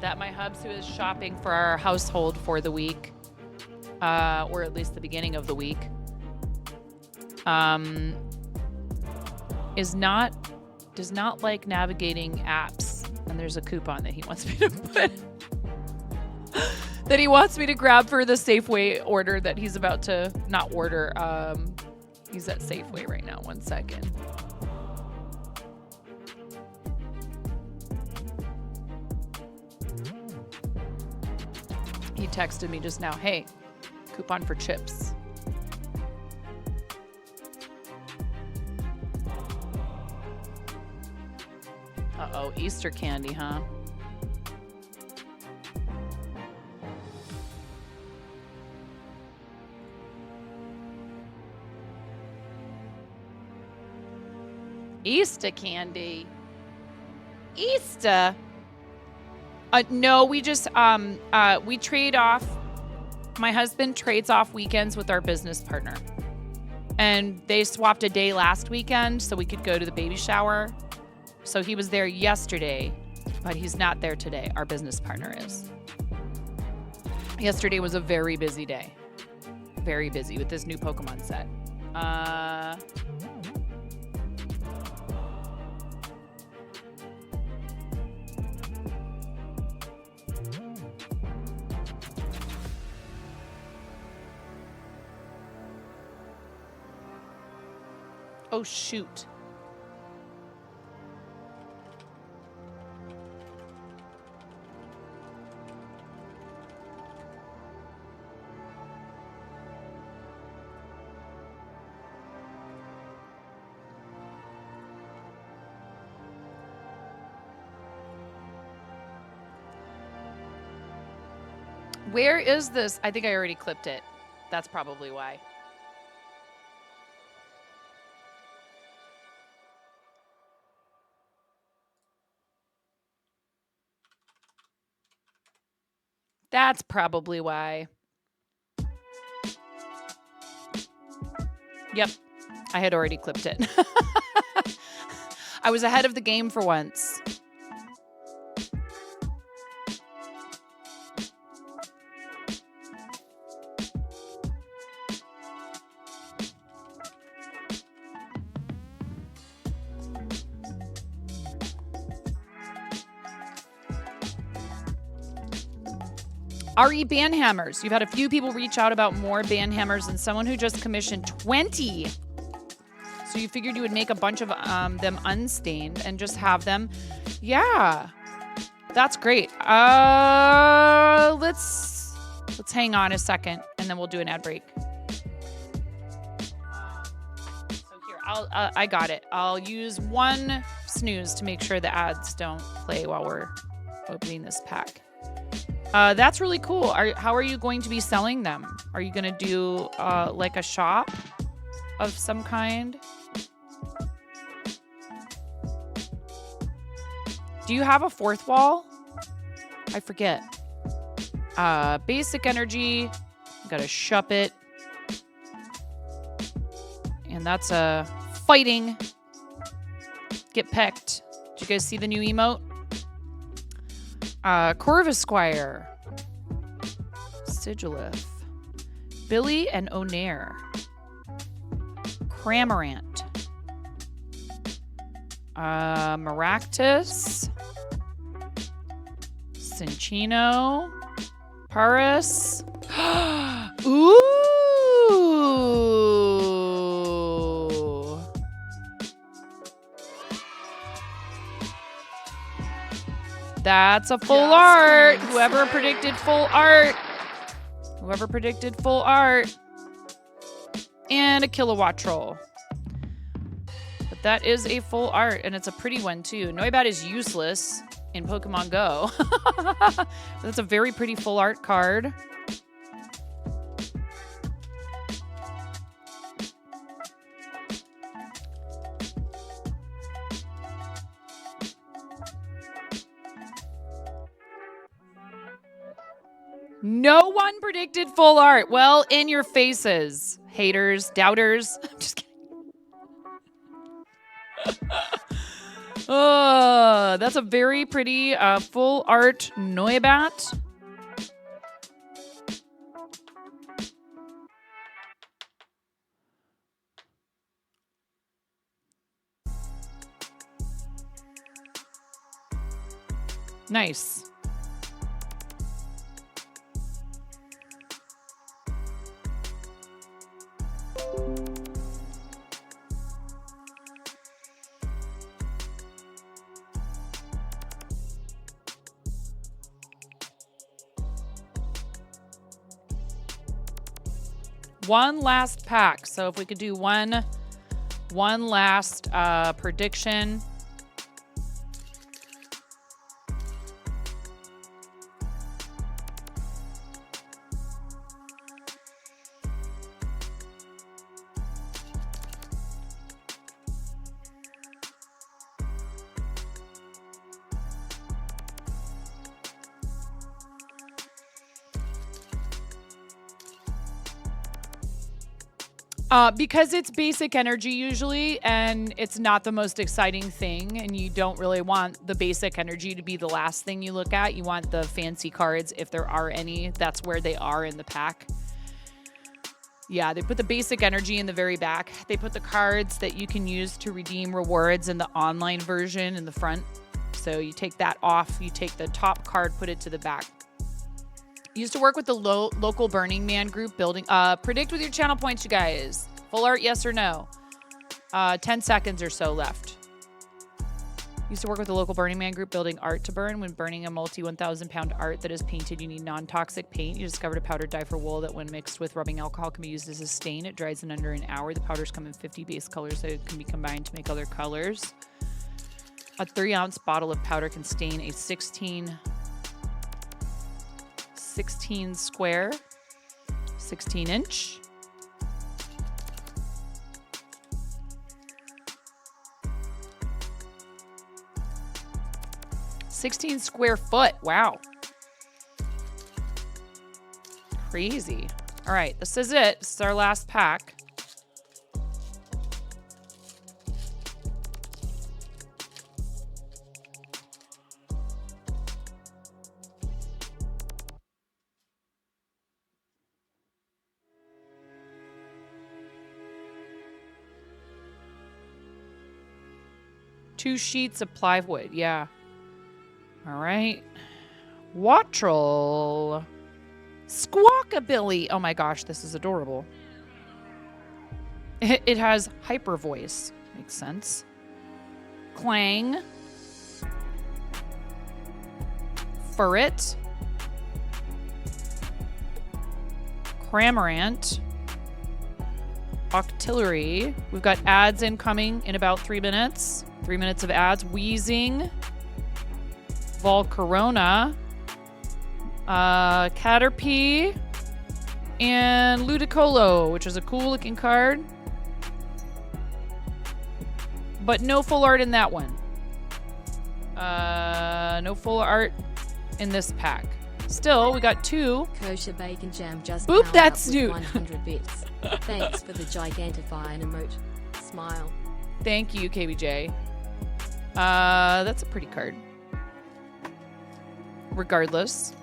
that my hubs who is shopping for our household for the week, or at least the beginning of the week, does not like navigating apps. And there's a coupon that he wants me to put that he wants me to grab for the Safeway order that he's about to not order. He's at Safeway right now. 1 second. He texted me just now, hey, coupon for chips. Uh-oh, Easter candy, huh? Easter candy. Easter. No, we just we trade off. My husband trades off weekends with our business partner. And they swapped a day last weekend so we could go to the baby shower. So he was there yesterday, but he's not there today. Our business partner is. Yesterday was a very busy day. Very busy with this new Pokemon set. Oh, shoot. Where is this? I think I already clipped it. That's probably why. That's probably why. Yep, I had already clipped it. I was ahead of the game for once. RE band hammers. You've had a few people reach out about more band hammers and someone who just commissioned 20. So you figured you would make a bunch of them unstained and just have them. Yeah, that's great. Let's hang on a second and then we'll do an ad break. So here, I got it. I'll use one snooze to make sure the ads don't play while we're opening this pack. That's really cool. How are you going to be selling them? Are you going to do like a shop of some kind? Do you have a fourth wall? I forget. Basic energy. Gotta shup it. And that's a fighting. Get pecked. Did you guys see the new emote? Corvusquire. Sigilith. Billy and Onair. Cramorant. Maractus. Cinchino. Paris. Ooh. That's a full art. Whoever predicted full art. Whoever predicted full art. And a kilowatt troll. But that is a full art, and it's a pretty one, too. Noibat is useless in Pokemon Go. That's a very pretty full art card. No one predicted full art. Well, in your faces, haters, doubters. I'm just kidding. That's a very pretty full art Noibat. Nice. One last pack. So if we could do one last prediction. Because it's basic energy usually, and it's not the most exciting thing, and you don't really want the basic energy to be the last thing you look at. You want the fancy cards, if there are any. That's where they are in the pack. Yeah, they put the basic energy in the very back. They put the cards that you can use to redeem rewards in the online version in the front. So you take that off. You take the top card, put it to the back. Used to work with the local Burning Man group building. Predict with your channel points, you guys. Full art, yes or no? 10 seconds or so left. Used to work with the local Burning Man group building art to burn. When burning a multi 1,000 pound art that is painted, you need non-toxic paint. You discovered a powdered dye for wool that when mixed with rubbing alcohol can be used as a stain. It dries in under an hour. The powders come in 50 base colors that can be combined to make other colors. A 3-ounce bottle of powder can stain a 16 square, 16 inch. $16 square foot. Wow. Crazy. All right, this is it. This is our last pack. Two sheets of plywood, yeah. All right. Wattrel. Squawkabilly. Oh my gosh, this is adorable. It has hyper voice. Makes sense. Clang. Furret. Cramorant. Octillery. We've got ads incoming in about 3 minutes. 3 minutes of ads. Wheezing. Volcarona. Caterpie. And Ludicolo, which is a cool looking card. But no full art in that one. No full art in this pack. Still, we got 2. Kosher Bacon Jam just Boop, powered that's up with new. 100 bits. Thanks for the Gigantify and emote. Smile. Thank you, KBJ. That's a pretty card. Regardless.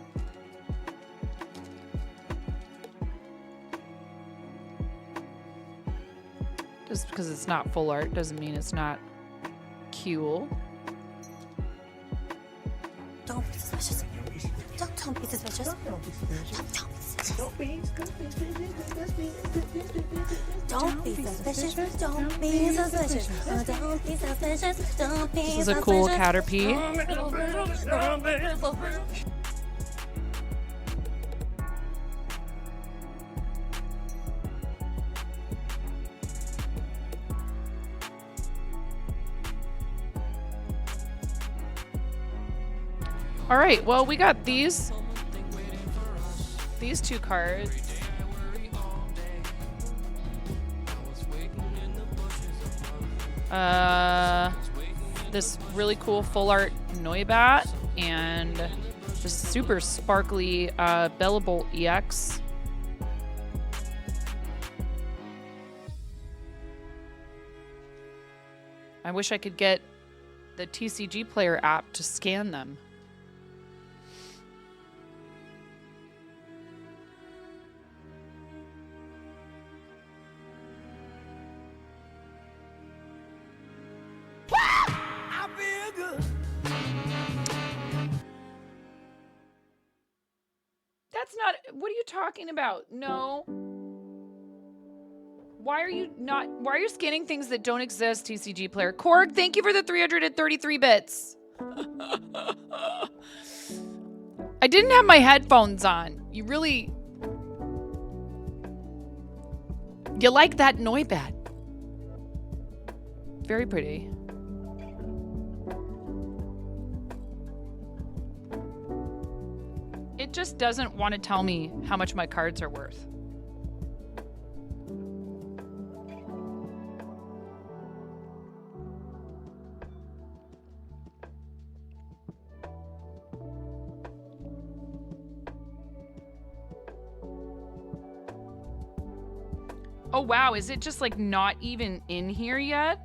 Just because it's not full art doesn't mean it's not cool. Don't be suspicious. Don't be suspicious. Don't be suspicious. Don't be suspicious. Don't be suspicious. Don't be suspicious. Don't be This is a cool Caterpie. All right, well, we got these 2 cards. This really cool full art Noibat and this super sparkly Bellabolt EX. I wish I could get the TCG Player app to scan them. That's not. What are you talking about? No. Why are you scanning things that don't exist, TCG Player? Korg, thank you for the 333 bits. I didn't have my headphones on. You like that Noibat. Very pretty. It just doesn't want to tell me how much my cards are worth. Oh wow, is it just like not even in here yet?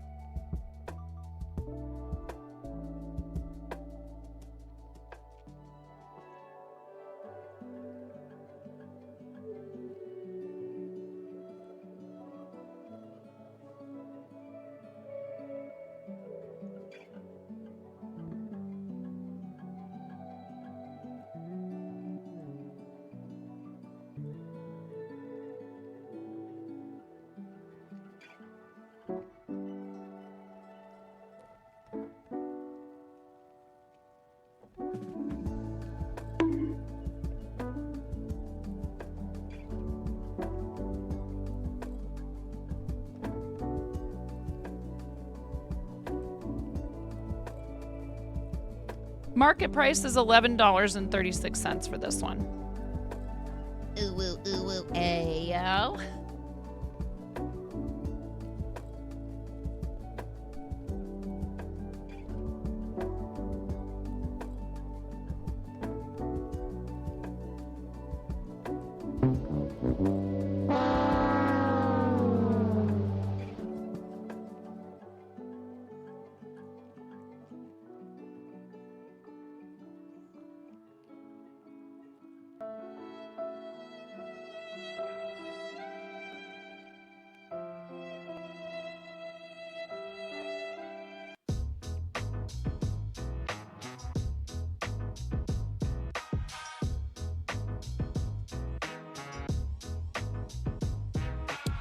Market price is $11.36 for this one. Ooh, ooh, ooh, ooh, ayo.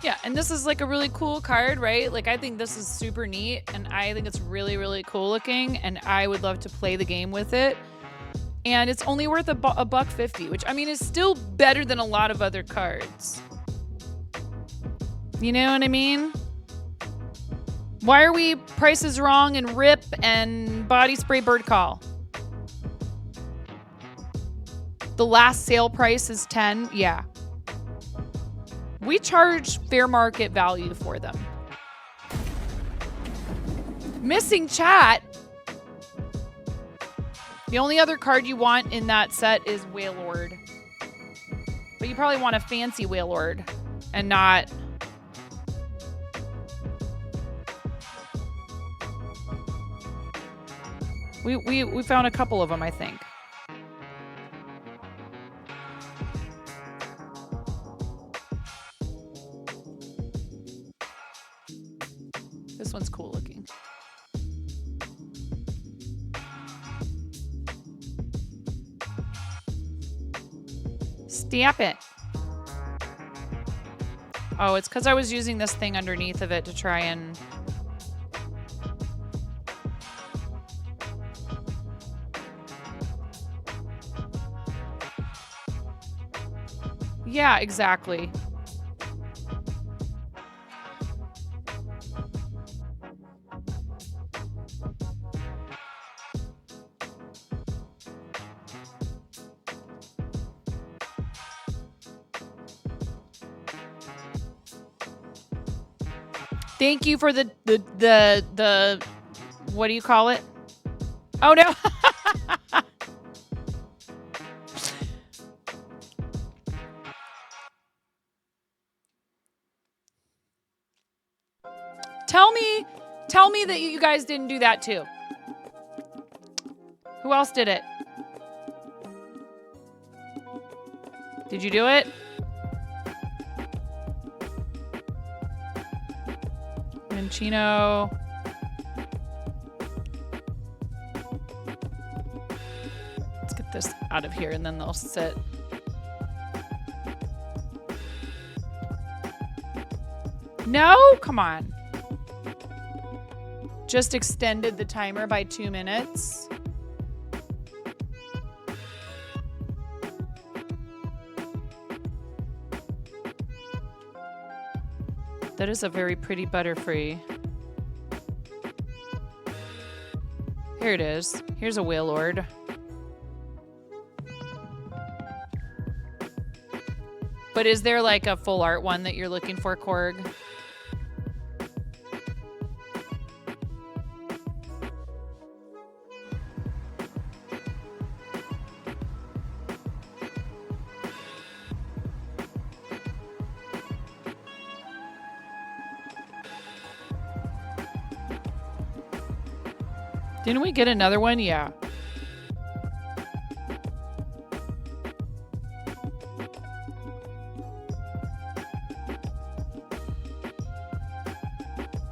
Yeah, and this is like a really cool card, right? Like I think this is super neat, and I think it's really, really cool looking, and I would love to play the game with it. And it's only worth $1.50, which I mean is still better than a lot of other cards. You know what I mean? Why are we Price is Wrong and Rip and Body Spray Bird Call? The last sale price is 10. Yeah. We charge fair market value for them. Missing chat. The only other card you want in that set is Wailord. But you probably want a fancy Wailord and not... We found a couple of them, I think. This one's cool looking. Stamp it. Oh, it's because I was using this thing underneath of it to try and... Yeah, exactly. Thank you for the what do you call it? Oh no. Tell me that you guys didn't do that too. Who else did it? Did you do it? Minccino. Let's get this out of here and then they'll sit. No? Come on. Just extended the timer by 2 minutes. That is a very pretty Butterfree. Here it is. Here's a Wailord. But is there like a full art one that you're looking for, Korg? Didn't we get another one? Yeah.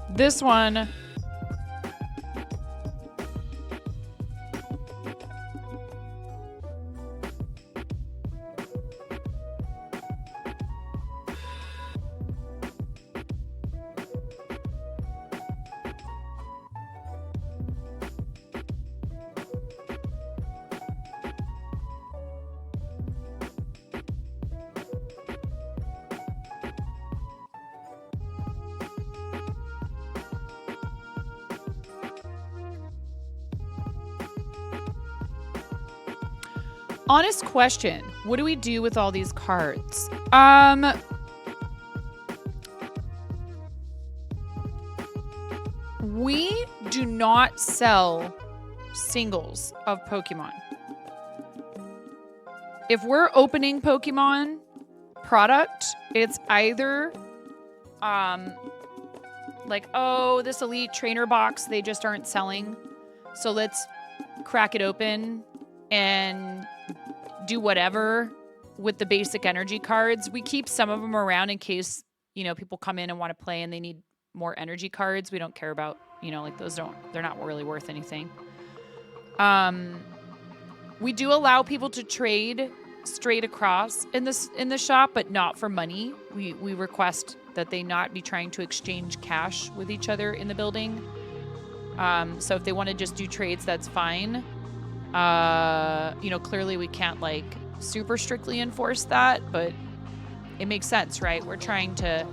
This one. Honest question. What do we do with all these cards? We do not sell singles of Pokemon. If we're opening Pokemon product, it's either like, oh, this Elite Trainer box, they just aren't selling. So let's crack it open and do whatever with the basic energy cards. We keep some of them around in case, you know, people come in and want to play and they need more energy cards. We don't care about, you know, like those they're not really worth anything. We do allow people to trade straight across in the shop, but not for money. We request that they not be trying to exchange cash with each other in the building. So if they want to just do trades, that's fine. Clearly we can't like super strictly enforce that, but it makes sense, right? We're trying to,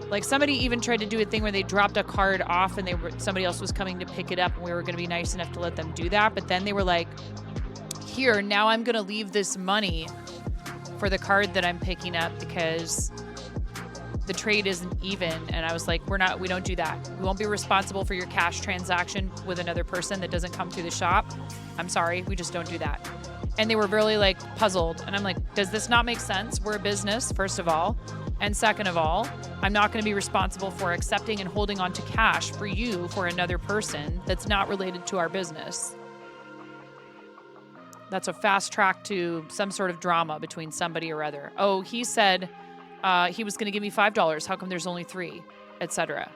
like, somebody even tried to do a thing where they dropped a card off and somebody else was coming to pick it up, and we were going to be nice enough to let them do that. But then they were like, here, now I'm going to leave this money for the card that I'm picking up because the trade isn't even. And I was like, we don't do that. We won't be responsible for your cash transaction with another person that doesn't come through the shop. I'm sorry, we just don't do that. And they were really like puzzled. And I'm like, does this not make sense? We're a business, first of all. And second of all, I'm not going to be responsible for accepting and holding on to cash for you for another person that's not related to our business. That's a fast track to some sort of drama between somebody or other. Oh, he said he was going to give me $5. How come there's only $3, etc.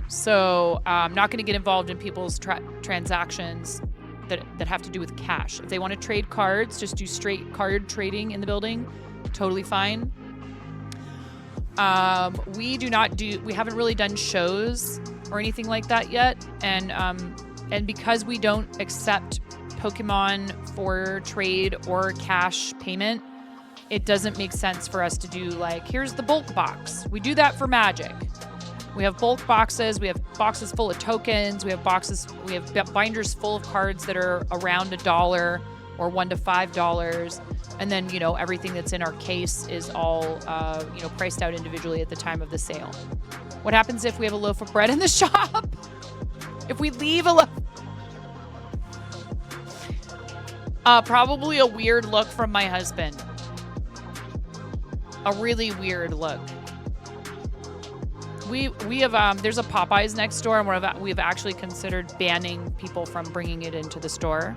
So I'm not going to get involved in people's transactions that have to do with cash. If they want to trade cards, just do straight card trading in the building. Totally fine. We haven't really done shows or anything like that yet. And because we don't accept Pokemon for trade or cash payment, it doesn't make sense for us to do like, here's the bulk box. We do that for Magic. We have bulk boxes. We have boxes full of tokens. We have binders full of cards that are around $1 or $1 to $5. And then, everything that's in our case is all, priced out individually at the time of the sale. What happens if we have a loaf of bread in the shop? If we leave a loaf... probably a weird look from my husband. A really weird look. We have there's a Popeyes next door, and we've actually considered banning people from bringing it into the store.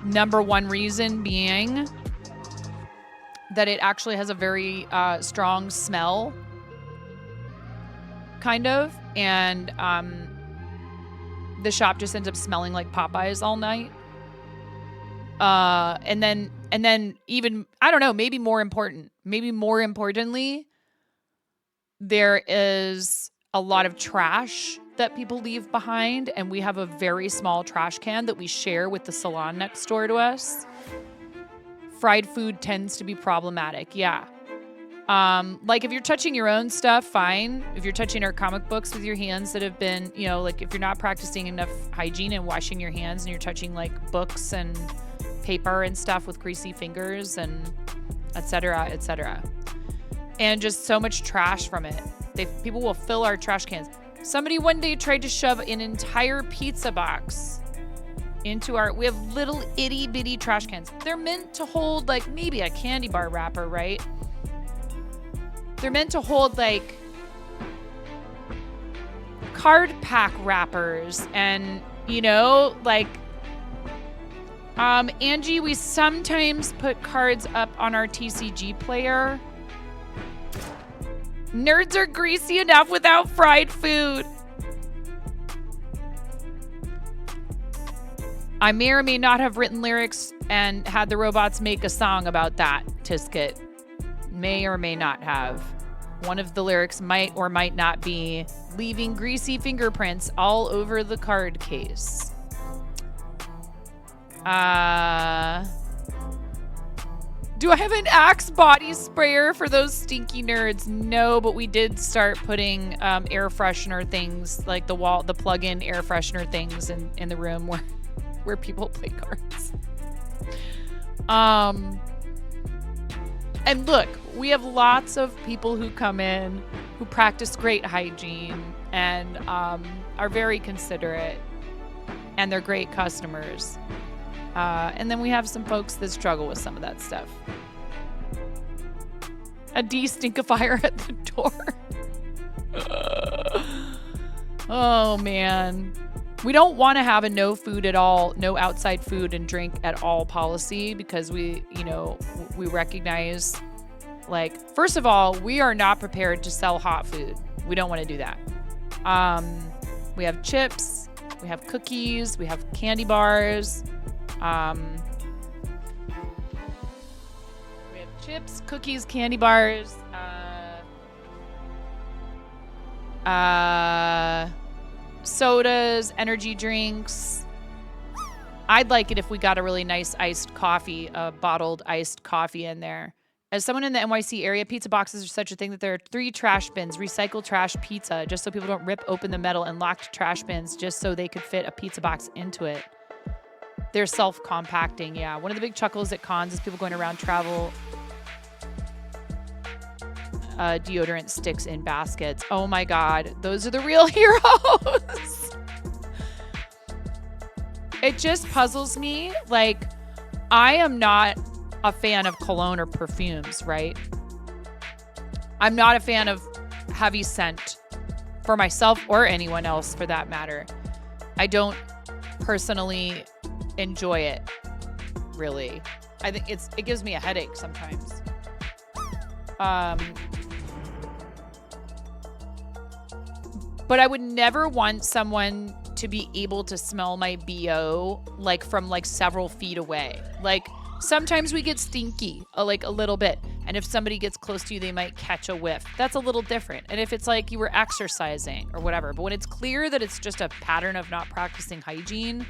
Number one reason being that it actually has a very strong smell, kind of, and the shop just ends up smelling like Popeyes all night. And then even, I don't know, maybe more importantly, there is a lot of trash that people leave behind, and we have a very small trash can that we share with the salon next door to us. Fried food tends to be problematic. Yeah. Like if you're touching your own stuff, fine. If you're touching our comic books with your hands that have been, like if you're not practicing enough hygiene and washing your hands and you're touching like books and paper and stuff with greasy fingers and et cetera, and just so much trash from it. People will fill our trash cans. Somebody one day tried to shove an entire pizza box into we have little itty bitty trash cans. They're meant to hold like maybe a candy bar wrapper, right? They're meant to hold like card pack wrappers and, Angie, we sometimes put cards up on our TCG player. Nerds are greasy enough without fried food. I may or may not have written lyrics and had the robots make a song about that, Tisket. May or may not have. One of the lyrics might or might not be leaving greasy fingerprints all over the card case. Do I have an Axe body sprayer for those stinky nerds? No, but we did start putting air freshener things, like the plug-in air freshener things in the room where people play cards. And look, we have lots of people who come in who practice great hygiene and are very considerate, and they're great customers. And then we have some folks that struggle with some of that stuff. A de-stinkifier at the door. Oh, man. We don't want to have a no food at all, no outside food and drink at all policy, because we recognize, like, first of all, we are not prepared to sell hot food. We don't want to do that. We have chips, we have cookies, we have candy bars. Chips, cookies, candy bars, sodas, energy drinks. I'd like it if we got a really nice iced coffee, a bottled iced coffee in there. As someone in the NYC area, pizza boxes are such a thing that there are 3 trash bins, recycled trash pizza, just so people don't rip open the metal, and locked trash bins just so they could fit a pizza box into it. They're self-compacting, yeah. One of the big chuckles at cons is people going around travel deodorant sticks in baskets. Oh my God, those are the real heroes. It just puzzles me. Like, I am not a fan of cologne or perfumes, right? I'm not a fan of heavy scent for myself or anyone else for that matter. I don't personally enjoy it, really. I think it gives me a headache sometimes. But I would never want someone to be able to smell my BO like from like several feet away. Like sometimes we get stinky, like a little bit. And if somebody gets close to you, they might catch a whiff. That's a little different. And if it's like you were exercising or whatever, but when it's clear that it's just a pattern of not practicing hygiene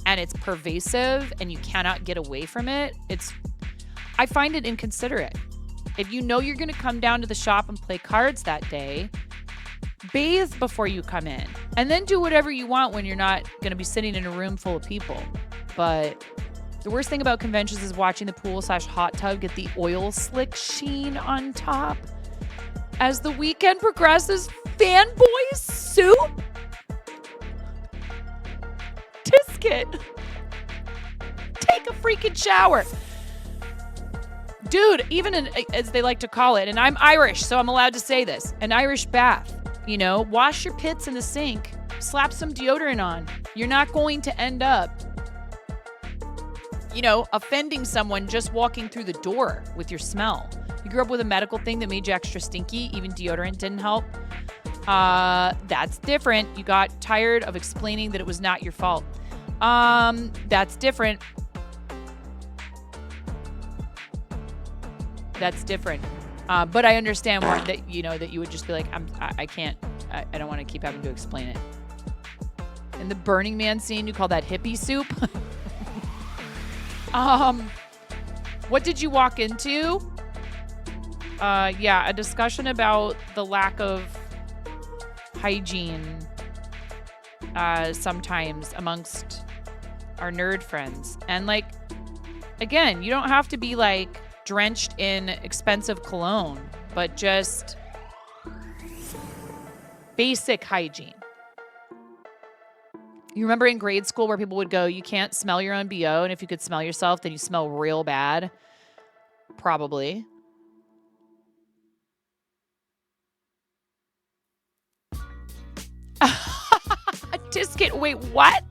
and it's pervasive and you cannot get away from it, I find it inconsiderate. If you know you're going to come down to the shop and play cards that day, bathe before you come in, and then do whatever you want when you're not going to be sitting in a room full of people. But the worst thing about conventions is watching the pool/hot tub get the oil slick sheen on top. As the weekend progresses, fanboy soup? Tisket. Take a freaking shower. Dude, even as they like to call it, and I'm Irish, so I'm allowed to say this, an Irish bath. You know, wash your pits in the sink, slap some deodorant on. You're not going to end up, offending someone just walking through the door with your smell. You grew up with a medical thing that made you extra stinky, even deodorant didn't help. That's different. You got tired of explaining that it was not your fault. That's different. That's different. But I understand that you would just be like, I can't, I don't want to keep having to explain it. In the Burning Man scene, you call that hippie soup. What did you walk into? A discussion about the lack of hygiene sometimes amongst our nerd friends. And like, again, you don't have to be like drenched in expensive cologne, but just basic hygiene. You remember in grade school where people would go, you can't smell your own BO, and if you could smell yourself, then you smell real bad? Probably. Tisket, wait, what?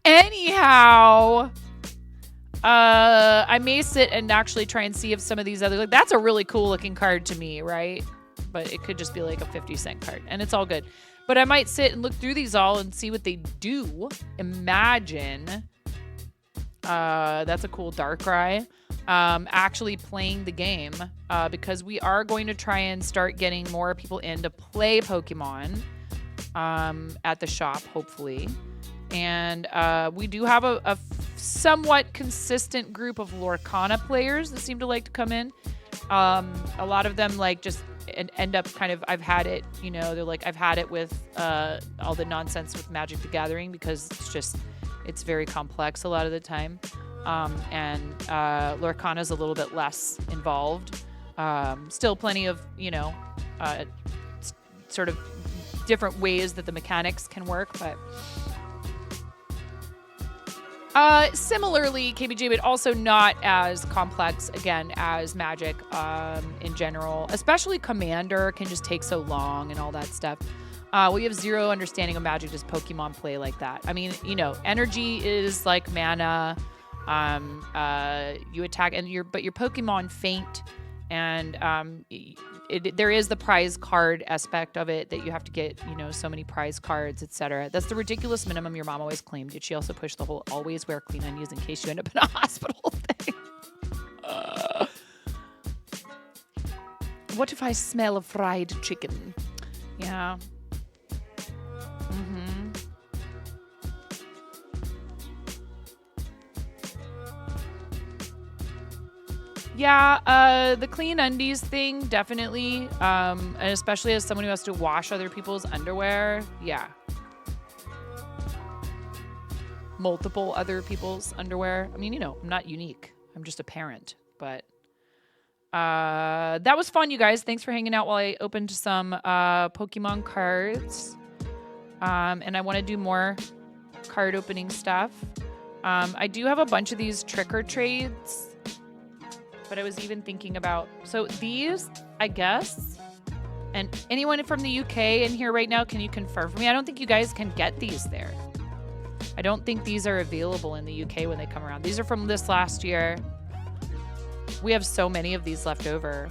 Anyhow, I may sit and actually try and see if some of these other, like, that's a really cool looking card to me, right? But it could just be like a 50-cent card, and it's all good. But I might sit and look through these all and see what they do. Imagine, that's a cool Darkrai, actually playing the game, because we are going to try and start getting more people in to play Pokemon at the shop, hopefully. And we do have a somewhat consistent group of Lorcana players that seem to like to come in. A lot of them like just end up kind of, I've had it, they're like, I've had it with all the nonsense with Magic the Gathering, because it's very complex a lot of the time. And Lorcana's a little bit less involved. Still plenty of, sort of different ways that the mechanics can work, but similarly, KBJ, but also not as complex, again, as Magic in general. Especially Commander can just take so long and all that stuff. We have zero understanding of Magic, just Pokemon play like that. I mean, energy is like mana. You attack, but your Pokemon faint, and there is the prize card aspect of it that you have to get, you know, so many prize cards, etc. That's the ridiculous minimum your mom always claimed. Did she also push the whole always wear clean undies in case you end up in a hospital thing? What if I smell of fried chicken? Yeah. Yeah, the clean undies thing, definitely. And especially as someone who has to wash other people's underwear. Yeah. Multiple other people's underwear. I mean, you know, I'm not unique. I'm just a parent. But that was fun, you guys. Thanks for hanging out while I opened some Pokemon cards. And I want to do more card opening stuff. I do have a bunch of these trick or trades. But I was even thinking about, so these, I guess, and anyone from the UK in here right now, can you confirm for me? I don't think you guys can get these there. I don't think these are available in the UK when they come around. These are from this last year. We have so many of these left over.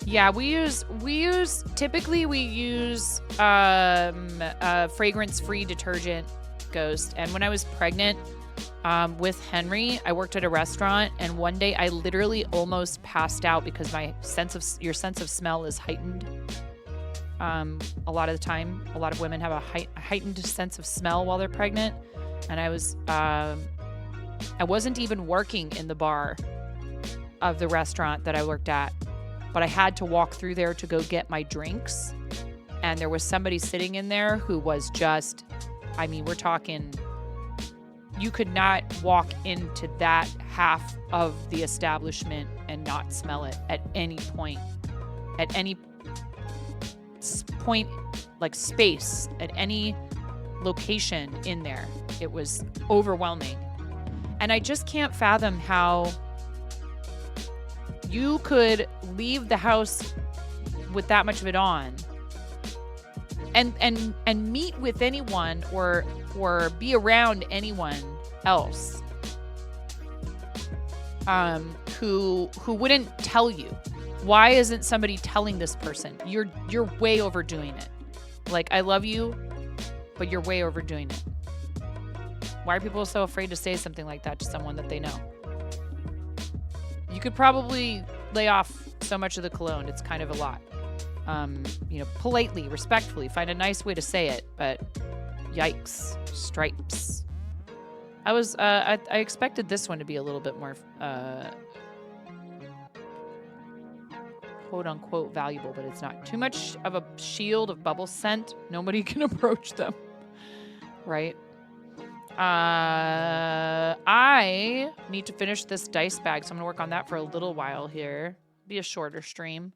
Yeah, typically we use fragrance-free detergent, Ghost. And when I was pregnant with Henry, I worked at a restaurant, and one day I literally almost passed out because your sense of smell is heightened. A lot of the time, a lot of women have a heightened sense of smell while they're pregnant. And I wasn't even working in the bar of the restaurant that I worked at, but I had to walk through there to go get my drinks. And there was somebody sitting in there who was just, I mean, we're talking, you could not walk into that half of the establishment and not smell it at any point. At any point, like space, at any location in there. It was overwhelming. And I just can't fathom how you could leave the house with that much of it on and meet with anyone or be around anyone else who wouldn't tell you. Why isn't somebody telling this person? You're way overdoing it. Like, I love you, but you're way overdoing it. Why are people so afraid to say something like that to someone that they know? You could probably lay off so much of the cologne. It's kind of a lot. You know, politely, respectfully, find a nice way to say it, but yikes, stripes. I expected this one to be a little bit more, quote unquote valuable, but it's not. Too much of a shield of bubble scent. Nobody can approach them, right? I need to finish this dice bag, so I'm gonna work on that for a little while here. Be a shorter stream.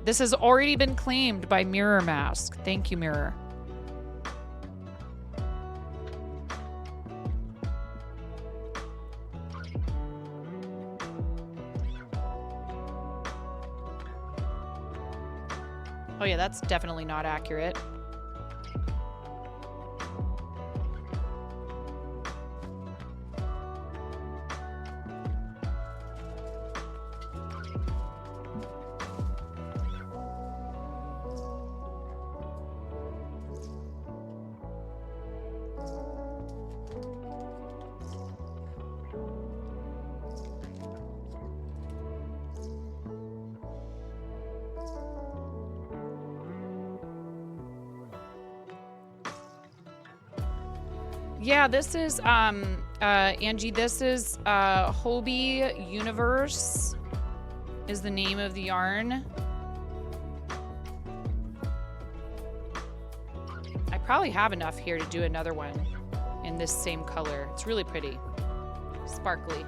This has already been claimed by Mirror Mask. Thank you, Mirror. Oh yeah, that's definitely not accurate. Yeah, this is, Angie, this is, Hobie Universe is the name of the yarn. I probably have enough here to do another one in this same color. It's really pretty. Sparkly.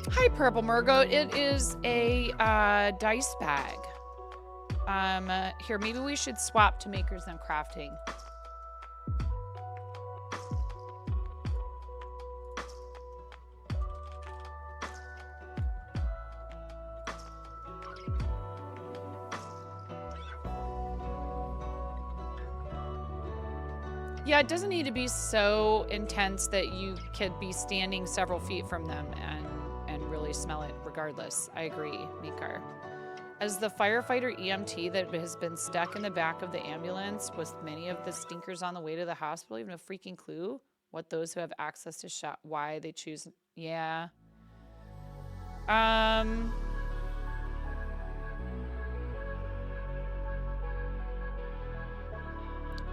Hi, Purple Murgoat. It is a dice bag. Here, maybe we should swap to makers and crafting. Yeah, it doesn't need to be so intense that you could be standing several feet from them and really smell it regardless. I agree, Meeker. As the firefighter EMT that has been stuck in the back of the ambulance with many of the stinkers on the way to the hospital, you have no freaking clue what those who have access to shop, why they choose. Yeah.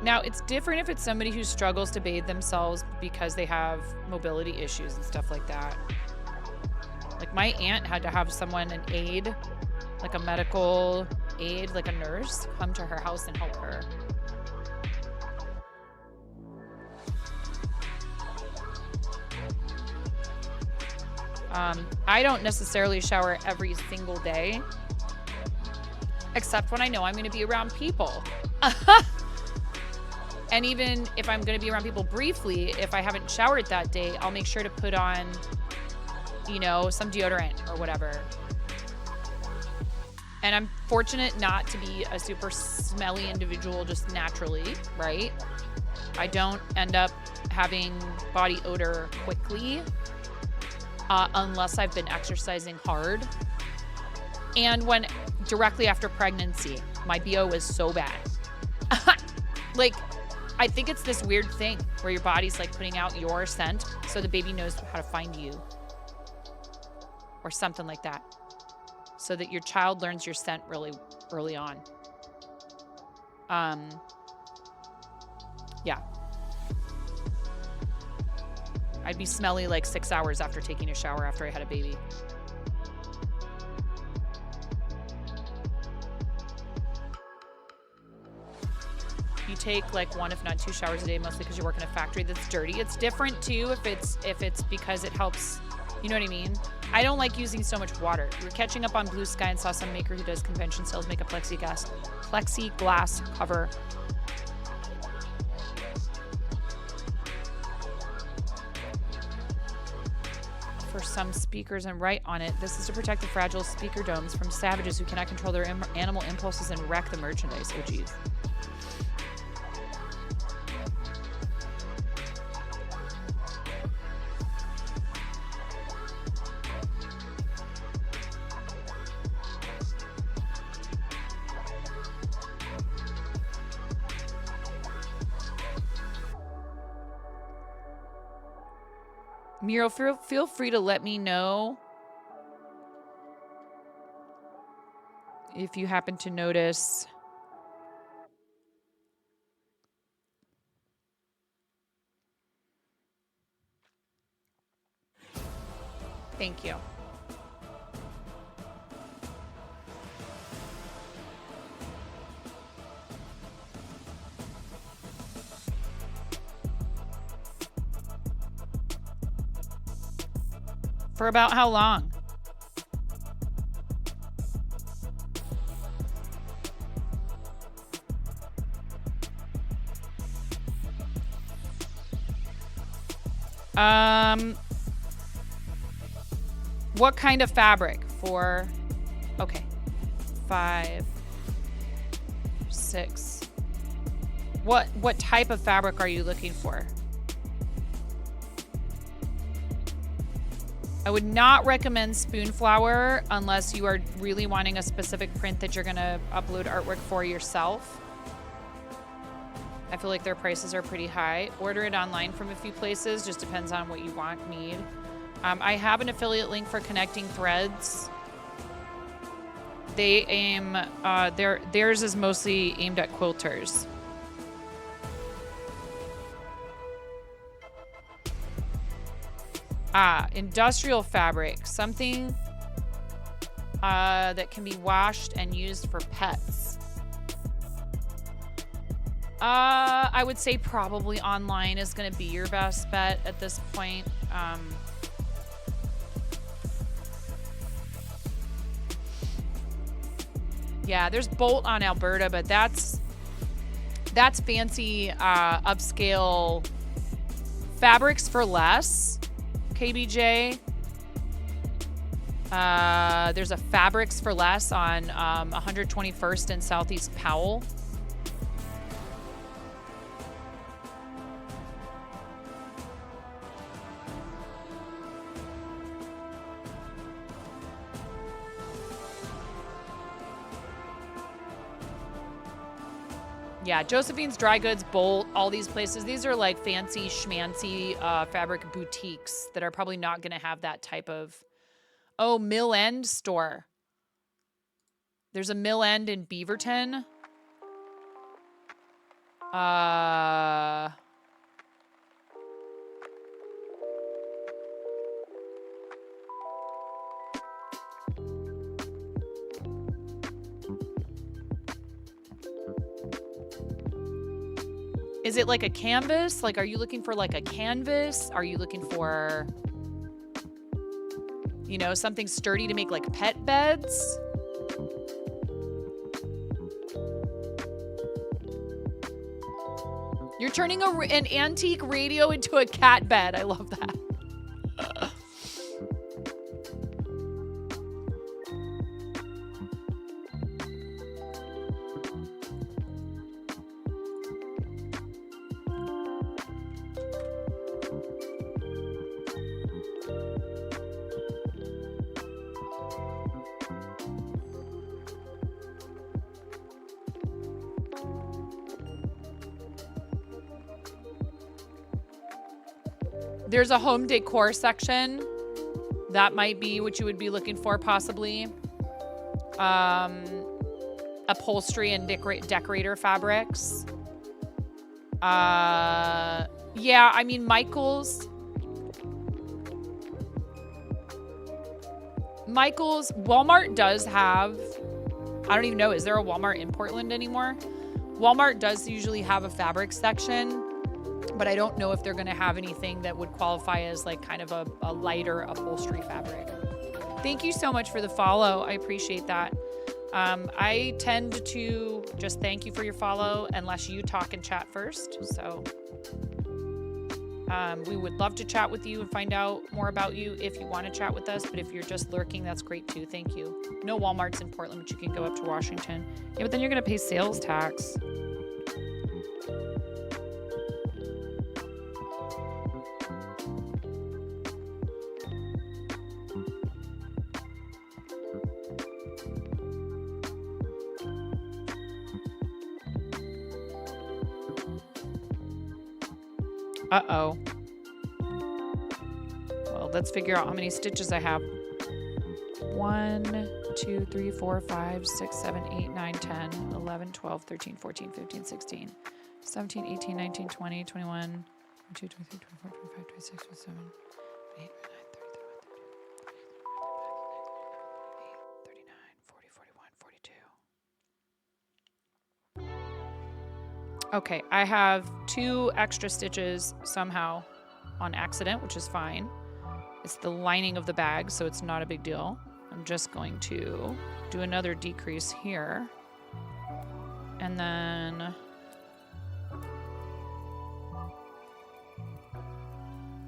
Now, it's different if it's somebody who struggles to bathe themselves because they have mobility issues and stuff like that. Like, my aunt had to have someone, an aide, like a medical aide, like a nurse, come to her house and help her. I don't necessarily shower every single day, except when I know I'm going to be around people. And even if I'm going to be around people briefly, if I haven't showered that day, I'll make sure to put on, you know, some deodorant or whatever. And I'm fortunate not to be a super smelly individual just naturally, right? I don't end up having body odor quickly unless I've been exercising hard. And when directly after pregnancy, my BO is so bad. Like, I think it's this weird thing where your body's like putting out your scent so the baby knows how to find you. Or something like that. So that your child learns your scent really early on. Yeah. I'd be smelly like 6 hours after taking a shower after I had a baby. You take like 1 if not 2 showers a day, mostly because you work in a factory that's dirty. It's different too if it's because it helps, you know what I mean? I don't like using so much water. We were catching up on Blue Sky and saw some maker who does convention sales make a plexiglass cover. For some speakers and write on it, this is to protect the fragile speaker domes from savages who cannot control their animal impulses and wreck the merchandise. Oh, geez. Miro, feel free to let me know if you happen to notice thank you. For about how long? What kind of fabric? For, okay, 5, 6. What type of fabric are you looking for? I would not recommend Spoonflower unless you are really wanting a specific print that you're gonna upload artwork for yourself. I feel like their prices are pretty high. Order it online from a few places, just depends on what you want, need. I have an affiliate link for Connecting Threads. They aim, theirs is mostly aimed at quilters. Industrial fabric, something that can be washed and used for pets. I would say probably online is going to be your best bet at this point. Yeah, there's Bolt on Alberta, but that's fancy upscale fabrics for less. KBJ. There's a fabrics for less on 121st and Southeast Powell. Yeah, Josephine's Dry Goods, Bolt, all these places. These are like fancy schmancy fabric boutiques that are probably not going to have that type of... Oh, Mill End store. There's a Mill End in Beaverton. Is it like a canvas? Like, are you looking for like a canvas? Are you looking for, you know, something sturdy to make like pet beds? You're turning an antique radio into a cat bed. I love that. There's a home decor section. That might be what you would be looking for, possibly. Upholstery and decorator fabrics. Yeah, I mean, Michael's, Walmart does have, I don't even know, is there a Walmart in Portland anymore? Walmart does usually have a fabric section, but I don't know if they're going to have anything that would qualify as like kind of a lighter upholstery fabric. Thank you so much for the follow. I appreciate that. I tend to just thank you for your follow unless you talk and chat first. So we would love to chat with you and find out more about you if you want to chat with us. But if you're just lurking, that's great too. Thank you. No Walmart's in Portland, but you can go up to Washington. Yeah, but then you're going to pay sales tax. Uh-oh. Well, let's figure out how many stitches I have. 1, 2, 3, 4, 5, 6, 7, 8, 9, 10, 11, 12, 13, 14, 15, 16, 17, 18, 19, 20, 21, 22, 23, 24, 25, 26, 27, 28, 29, 30, 31, 32, 39, 40, 41, 42. Okay, I have 2 extra stitches somehow on accident, which is fine. It's the lining of the bag, so it's not a big deal. I'm just going to do another decrease here. And then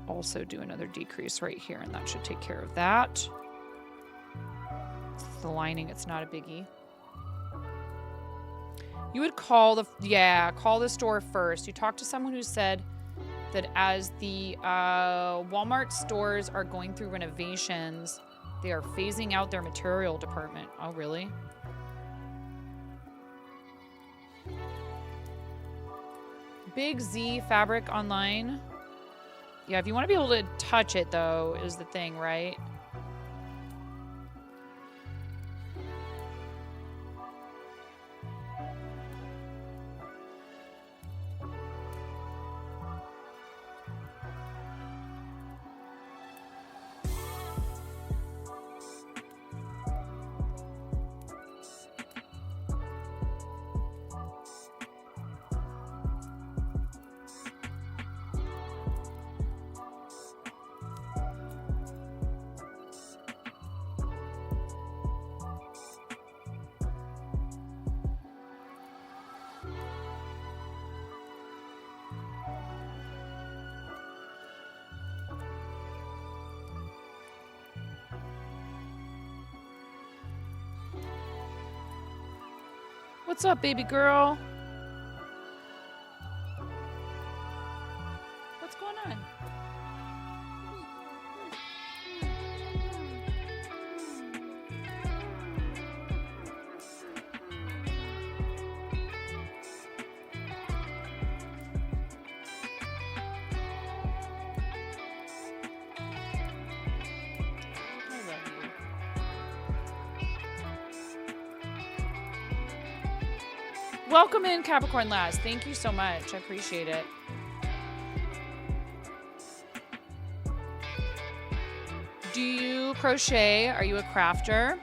also do another decrease right here, and that should take care of that. It's the lining, it's not a biggie. You would call the store first. You talk to someone who said that as the Walmart stores are going through renovations, they are phasing out their material department. Oh, really? Big Z fabric online. Yeah, if you want to be able to touch it, though, is the thing, right? What's up, baby girl? What's going on? I love you. Welcome in, Capricorn Lass. Thank you so much. I appreciate it. Do you crochet? Are you a crafter?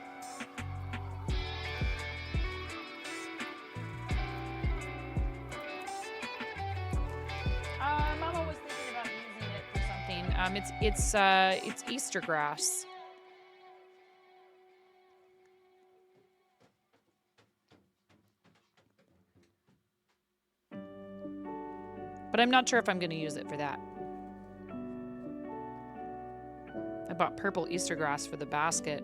Mama was thinking about using it for something. It's Easter grass. But I'm not sure if I'm going to use it for that. I bought purple Easter grass for the basket.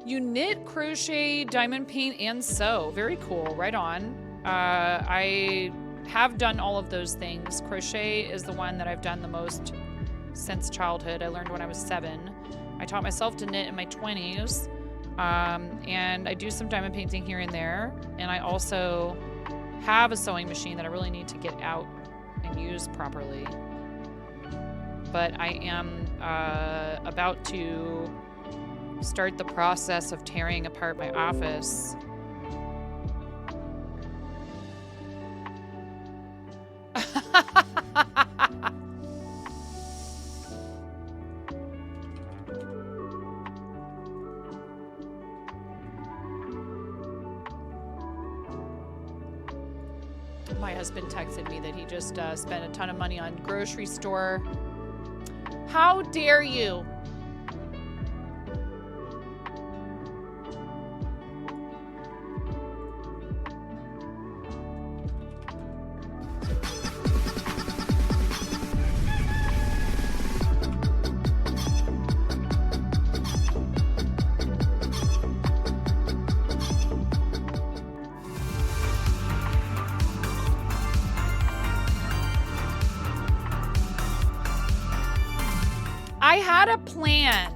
You knit, crochet, diamond paint, and sew. Very cool. Right on. I have done all of those things. Crochet is the one that I've done the most since childhood. I learned when I was 7. I taught myself to knit in my 20s. And I do some diamond painting here and there. And I also have a sewing machine that I really need to get out and use properly. But I am about to start the process of tearing apart my office. My husband texted me that he just spent a ton of money on grocery store. How dare you? I had a plan.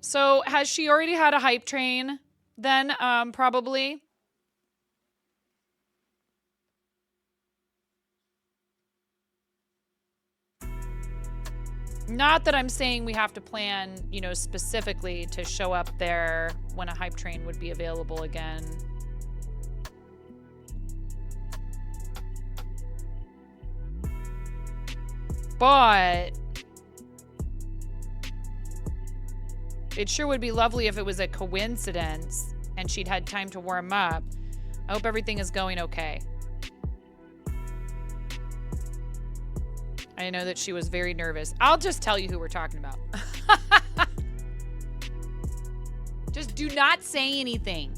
So has she already had a hype train then? Probably. Not that I'm saying we have to plan, you know, specifically to show up there when a hype train would be available again. But it sure would be lovely if it was a coincidence and she'd had time to warm up. I hope everything is going okay. I know that she was very nervous. I'll just tell you who we're talking about. Just do not say anything.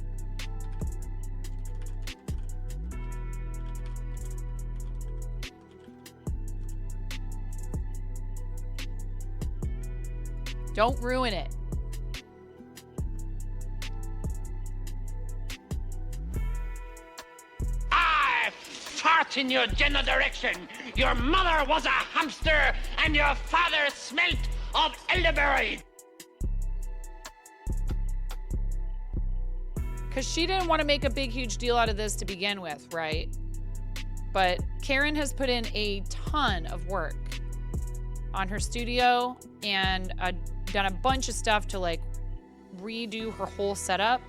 Don't ruin it. Fart in your general direction. Your mother was a hamster and your father smelt of elderberry. Because she didn't want to make a big, huge deal out of this to begin with, right? But Karen has put in a ton of work on her studio and done a bunch of stuff to like redo her whole setup.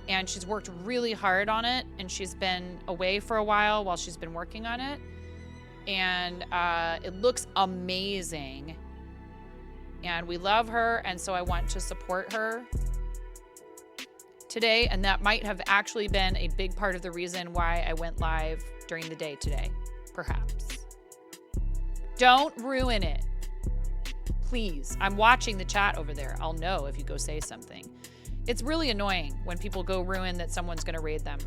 And she's worked really hard on it, and she's been away for a while she's been working on it. And it looks amazing. And we love her, and so I want to support her today. And that might have actually been a big part of the reason why I went live during the day today, perhaps. Don't ruin it. Please. I'm watching the chat over there. I'll know if you go say something. It's really annoying when people go ruin that someone's going to raid them.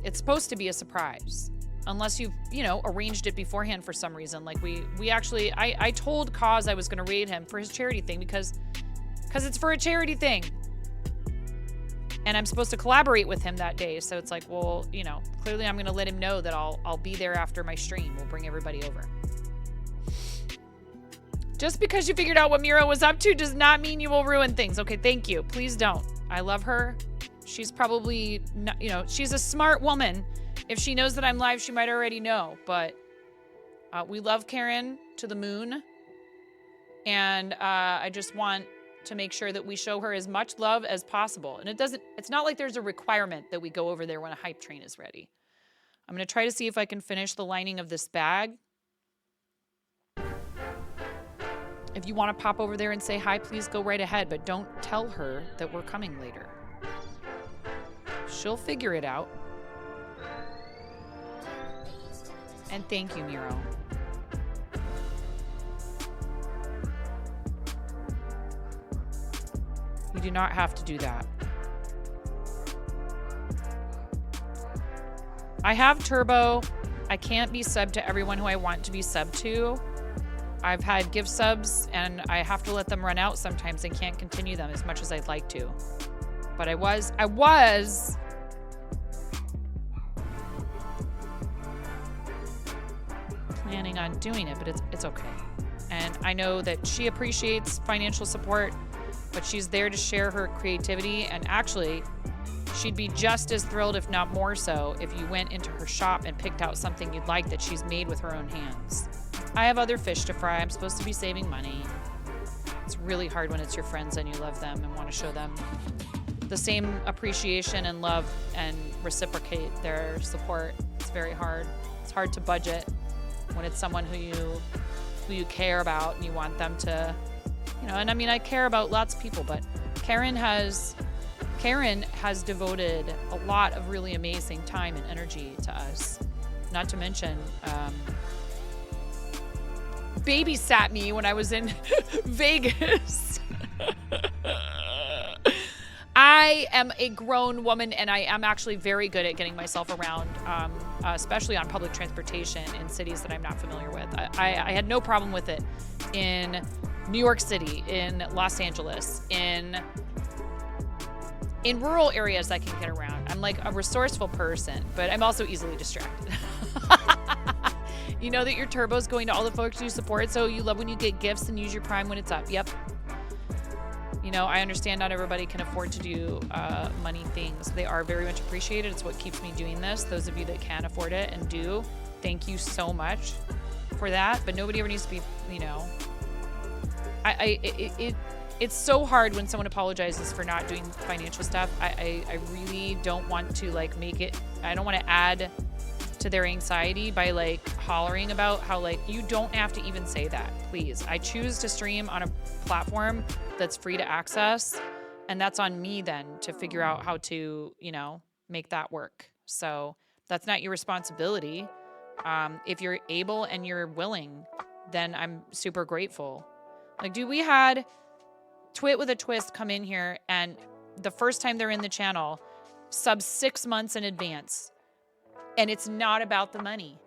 It's supposed to be a surprise. Unless you've, arranged it beforehand for some reason. Like we actually, I told Kaz I was going to raid him for his charity thing because it's for a charity thing. And I'm supposed to collaborate with him that day. So it's like, well, clearly I'm going to let him know that I'll be there after my stream. We'll bring everybody over. Just because you figured out what Mira was up to does not mean you will ruin things. Okay, thank you. Please don't. I love her. She's probably, not, she's a smart woman. If she knows that I'm live, she might already know. But we love Karen to the moon. And I just want to make sure that we show her as much love as possible. And it's not like there's a requirement that we go over there when a hype train is ready. I'm going to try to see if I can finish the lining of this bag. If you want to pop over there and say hi, please go right ahead. But don't tell her that we're coming later. She'll figure it out. And thank you, Miro. You do not have to do that. I have Turbo. I can't be subbed to everyone who I want to be subbed to. I've had gift subs and I have to let them run out sometimes and can't continue them as much as I'd like to. But I was planning on doing it, but it's okay. And I know that she appreciates financial support, but she's there to share her creativity. And actually, she'd be just as thrilled, if not more so, if you went into her shop and picked out something you'd like that she's made with her own hands. I have other fish to fry. I'm supposed to be saving money. It's really hard when it's your friends and you love them and want to show them the same appreciation and love and reciprocate their support. It's very hard. It's hard to budget when it's someone who you care about and you want them to, and I mean, I care about lots of people, but Karen has devoted a lot of really amazing time and energy to us. Not to mention, babysat me when I was in Vegas. I am a grown woman and I am actually very good at getting myself around, especially on public transportation in cities that I'm not familiar with. I had no problem with it in New York City, in Los Angeles, in rural areas I can get around. I'm like a resourceful person, but I'm also easily distracted. You know that your Turbo's going to all the folks you support, so you love when you get gifts and use your Prime when it's up. Yep. I understand not everybody can afford to do money things. They are very much appreciated. It's what keeps me doing this. Those of you that can afford it and do, thank you so much for that. But nobody ever needs to be, it's so hard when someone apologizes for not doing financial stuff. I really don't want to make it, I don't want to add to their anxiety by hollering about how you don't have to even say that, please. I choose to stream on a platform that's free to access, and that's on me then to figure out how to, make that work. So that's not your responsibility. If you're able and you're willing, then I'm super grateful. Dude, we had Twit with a Twist come in here, and the first time they're in the channel, sub 6 months in advance. And it's not about the money.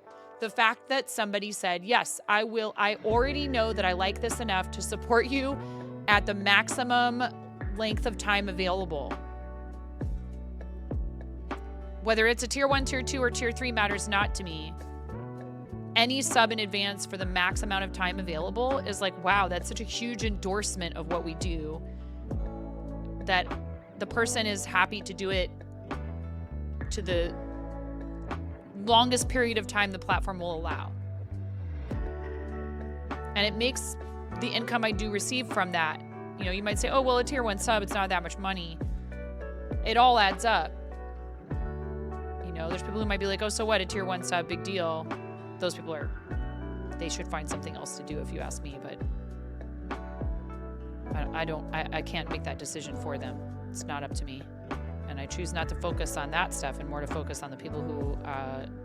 The fact that somebody said, yes, I will. I already know that I like this enough to support you at the maximum length of time available. Whether it's a tier 1, tier 2, or tier 3 matters not to me. Any sub in advance for the max amount of time available is wow, that's such a huge endorsement of what we do, that the person is happy to do it to the longest period of time the platform will allow. And it makes the income I do receive from that, you might say, oh, well, a tier 1 sub, it's not that much money. It all adds up. There's people who might be like, oh, so what, a tier 1 sub, big deal. Those people they should find something else to do if you ask me, but I can't make that decision for them. It's not up to me. And I choose not to focus on that stuff and more to focus on the people who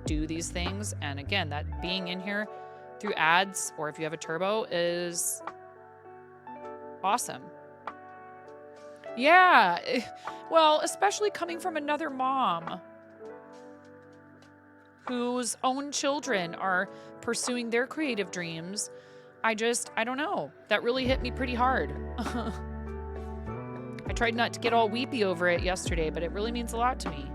do these things. And again, that being in here through ads or if you have a Turbo is awesome. Yeah. Well, especially coming from another mom whose own children are pursuing their creative dreams. I don't know. That really hit me pretty hard. I tried not to get all weepy over it yesterday, but it really means a lot to me.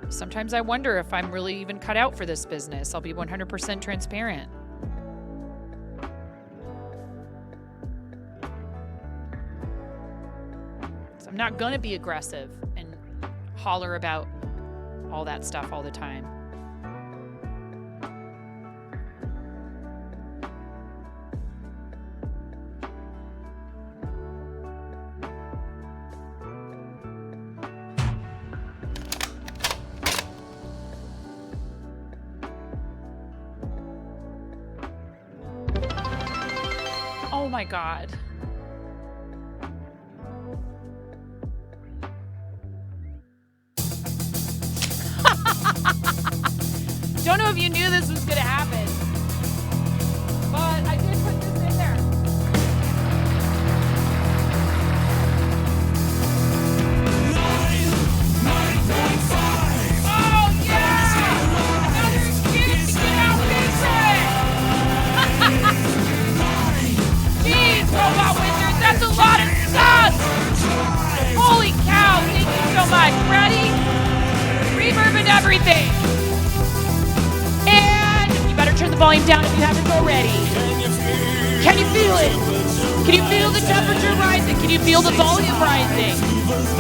Sometimes I wonder if I'm really even cut out for this business. I'll be 100% transparent. So I'm not gonna be aggressive and holler about all that stuff all the time. Oh my God. Don't know if you knew this was going to happen, but I did put this in there. Oh yeah! Another excuse to get out Bigfoot! Jeez, Robot Wizard, that's a lot of stuff! Holy cow, thank you so much. Ready? Reverb and everything. And you better turn the volume down if you haven't already. Can you feel it? Can you feel the temperature rising? Can you feel the volume rising?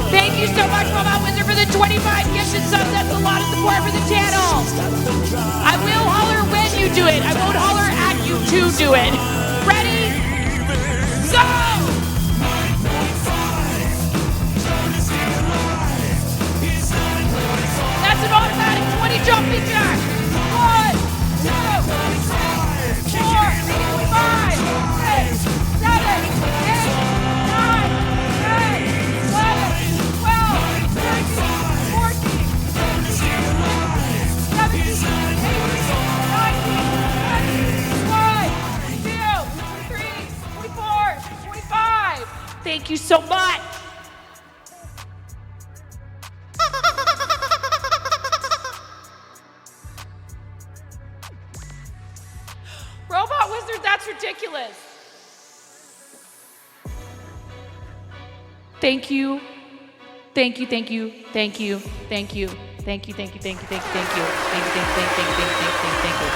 Thank you so much, Robot Wizard, for the 25 gifted subs. That's a lot of support for the channel. I will holler when you do it. I won't holler at you to do it. Ready? Go! That's an automatic 20 jumping jack. 1, 2, 3, 4, 5, 6, 7, 8, 9, 10, 11, 12, 13, 14, 15, 17, 18, 19, 20, 21, 22, 23, 24, 25. Thank you so much. Robot Wizard, that's ridiculous. Thank you. Thank you, thank you, thank you, thank you, thank you, thank you, thank you, thank you, thank you, thank you, thank you, thank you.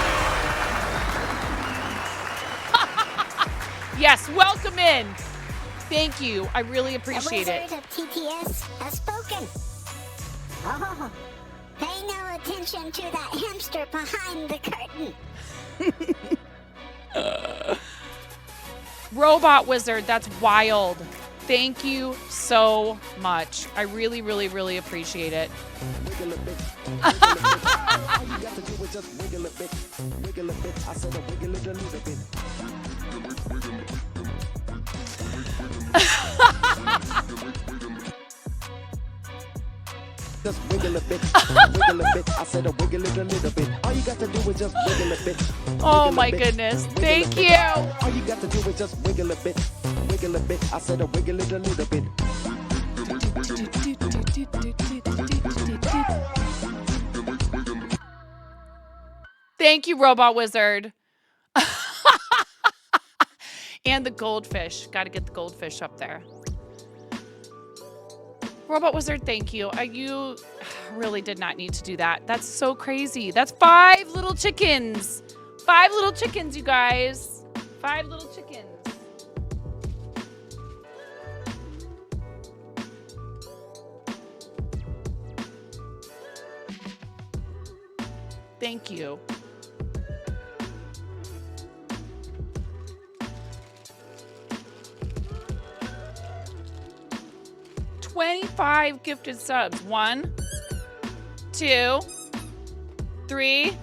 Yes, welcome in. Thank you. I really appreciate it. The Wizard of TTS has spoken. Oh, pay no attention to that hamster behind the curtain. Robot Wizard, that's wild. Thank you so much. I really, really, really appreciate it. Just wiggle a bit, wiggle a bit. I said a wiggle it a little bit. All you got to do is just wiggle a bit. Oh my goodness. Thank you. All you got to do is just wiggle a bit, wiggle a bit. I said a wiggle it a little bit. Thank you, Robot Wizard. And the goldfish. Got to get the goldfish up there. Robot Wizard, thank you. You really did not need to do that. That's so crazy. That's 5 little chickens. 5 little chickens, you guys. 5 little chickens. Thank you. $25 gifted subs. 1, 2, 3.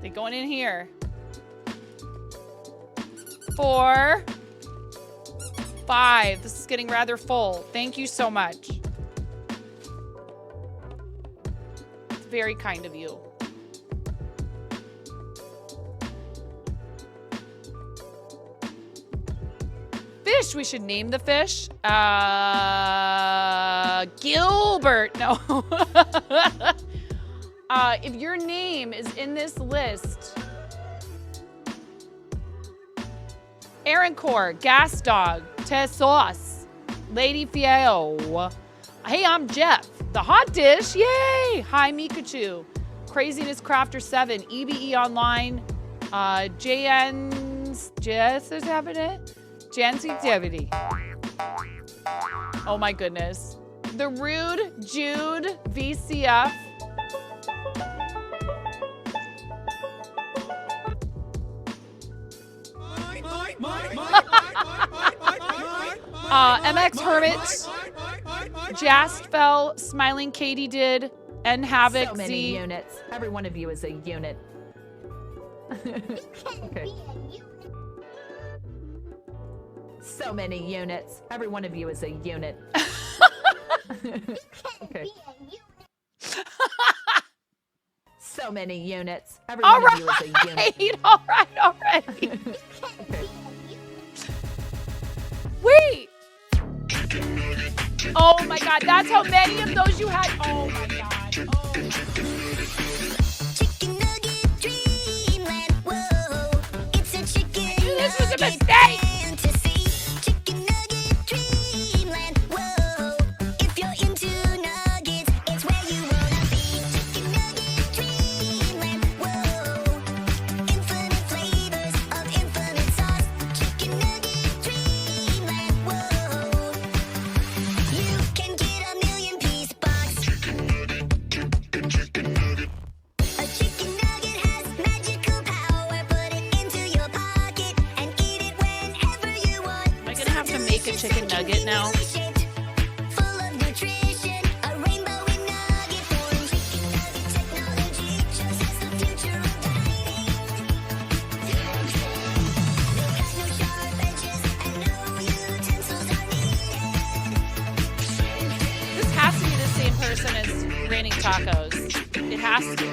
They going in here. 4, 5. This is getting rather full. Thank you so much. It's Very kind of you. Fish. We should name the fish. Gilbert. No. If your name is in this list, Aaron Core, Gas Dog, Tessos, Lady Fiel. Hey, I'm Jeff. The Hot Dish. Yay. Hi, Mikachu. Craziness Crafter 7, EBE Online, JN's Sensitivity. Oh my goodness. The Rude Jude VCF. MX Hermit, Jastfell, Smiling Katie did, and Havoc So many Z. units. Every one of you is a unit. Okay. So many units. Every one of you is a unit. Okay. So many units. Every All one of you is a unit. All right, already. Okay. Wait. Oh my God, that's how many of those you had. Oh my God. Oh. Chicken nugget dreamland, whoa. It's a chicken This was a nugget mistake. fantasy. Chicken nugget dreamland, whoa. If you're into nuggets, it's where you wanna be. Chicken nugget dreamland, whoa. Infinite flavors of infinite sauce. Chicken nugget dreamland, whoa. You can get a million piece box. A chicken nugget has magical power. Put it into your pocket and eat it whenever you want. Am I gonna have to make a chicken nugget now? Full of nutrition, a rainbow in nugget form. Chicken nugget technology just as the future of dining. They got no sharp edges and no utensils are needed. This has to be the same person as Raining Tacos. It has to.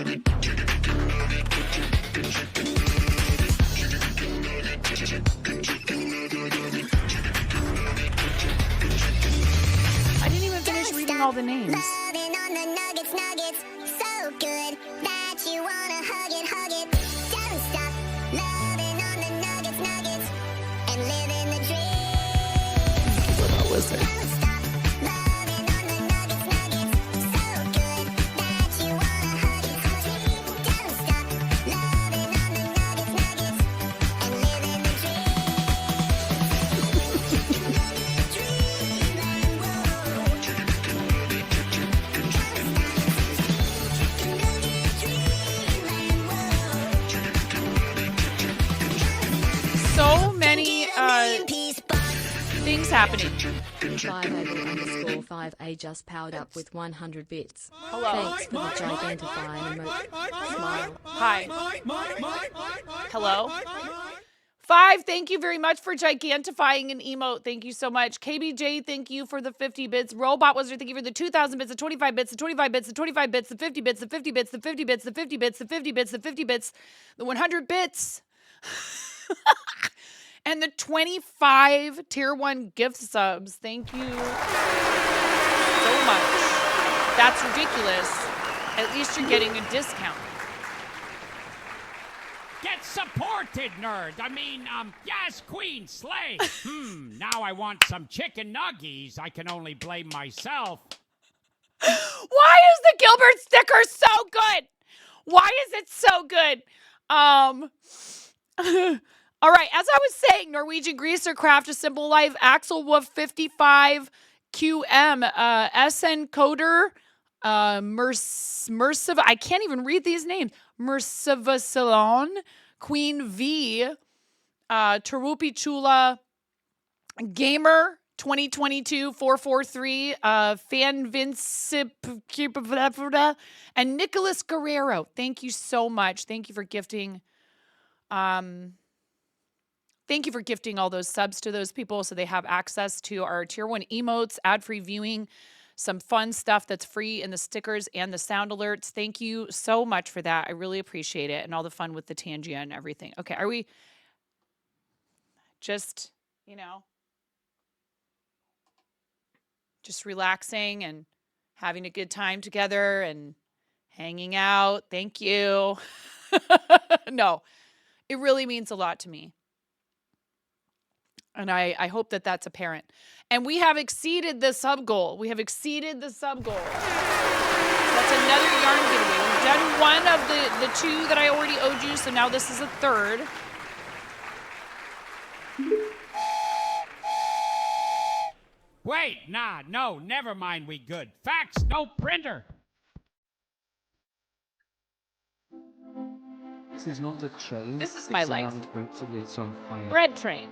I didn't even finish reading all the names. Loving on the nuggets, nuggets, so good that you wanna hug it, hug it. Don't stop loving on the nuggets, nuggets, and living the dream. Don't stop loving on the nuggets, nuggets, so good that you wanna hug it, hug it. Don't stop loving on the nuggets, nuggets, and living the dream. Dreamland, whoa. So many things happening. 5 just powered up with 100 bits. Thanks for the gigantifying emote. Smile. Hi. Hello. 5, thank you very much for gigantifying an emote. Thank you so much. KBJ, thank you for the 50 bits. Robot Wizard, thank you for the 2,000 bits, the 25 bits, the 25 bits, the 25 bits, the 50 bits, the 50 bits, the 50 bits, the 50 bits, the 50 bits, the 50 bits, the 100 bits. And the 25 tier 1 gift subs. Thank you so much. That's ridiculous. At least you're getting a discount. Get supported, nerd. I mean, yes, Queen Slay. Now I want some chicken nuggies. I can only blame myself. Why is the Gilbert sticker so good? Why is it so good? All right, as I was saying, Norwegian Greaser, Craft a Simple Life, Axel Wolf 55, QM, SN Coder, Merciva, I can't even read these names. Merciva Salon, Queen V, Tarupi Chula, Gamer 2022 443, Fan Vincip, and Nicholas Guerrero. Thank you so much. Thank you for gifting. Thank you for gifting all those subs to those people so they have access to our tier 1 emotes, ad-free viewing, some fun stuff that's free in the stickers and the sound alerts. Thank you so much for that. I really appreciate it, and all the fun with the Tangia and everything. Okay, are we just, just relaxing and having a good time together and hanging out? Thank you. No, it really means a lot to me. And I hope that that's apparent. And we have exceeded the sub goal. That's another yarn giveaway. We've done one of the two that I already owed you, so now this is a third. Wait, no, never mind, we good. Fax, no printer. This is not the train. This is my life. It's on fire. Bread train.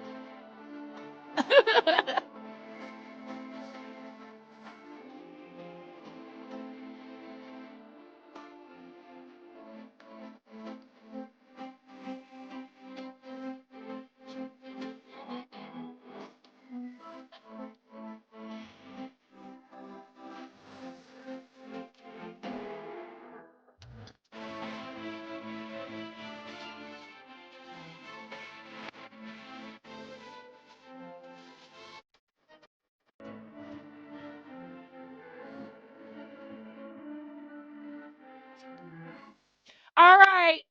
All right.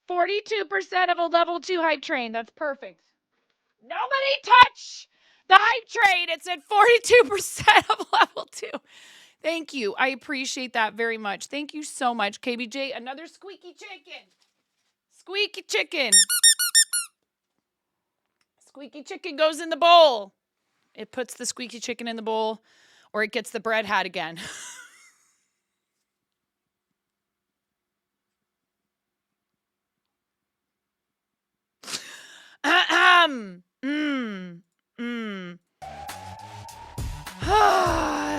42% of a level 2 hype train. That's perfect. Nobody touch the hype train. It's at 42% of level 2. Thank you. I appreciate that very much. Thank you so much, KBJ. Another squeaky chicken. Squeaky chicken. Squeaky chicken goes in the bowl. It puts the squeaky chicken in the bowl, or it gets the bread hat again.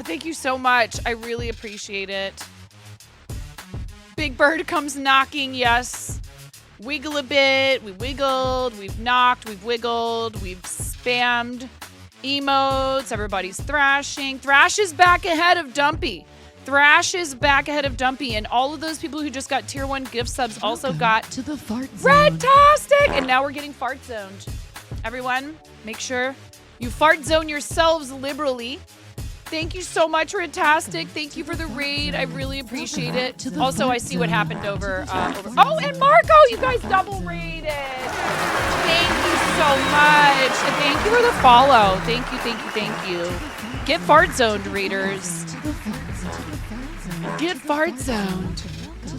Thank you so much. I really appreciate it. Big Bird comes knocking, yes. Wiggle a bit. We wiggled. We've knocked. We've wiggled. We've spammed emotes. Everybody's thrashing. Thrash is back ahead of Dumpy. Thrash is back ahead of Dumpy. And all of those people who just got tier 1 gift subs also got to the fart zone. Redtastic! And now we're getting fart zoned. Everyone, make sure you fart zone yourselves liberally. Thank you so much, Redtastic. Thank you for the raid. I really appreciate it. Also, I see what happened over. Oh, and Marco, you guys double raided. Thank you so much. And thank you for the follow. Thank you, thank you, thank you. Get fart zoned, readers. Get fart zoned.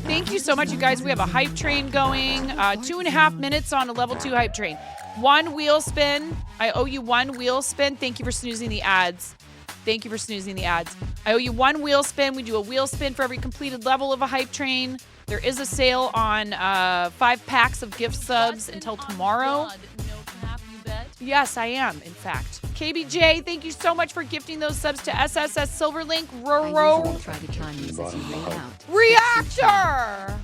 Thank you so much, you guys. We have a hype train going. 2.5 minutes on a level 2 hype train. 1 wheel spin. I owe you 1 wheel spin. Thank you for snoozing the ads. Thank you for snoozing the ads. I owe you 1 wheel spin. We do a wheel spin for every completed level of a hype train. There is a sale on 5 packs of gift subs until tomorrow. Yes, I am, in fact. KBJ, thank you so much for gifting those subs to SSS Silverlink. Reactor!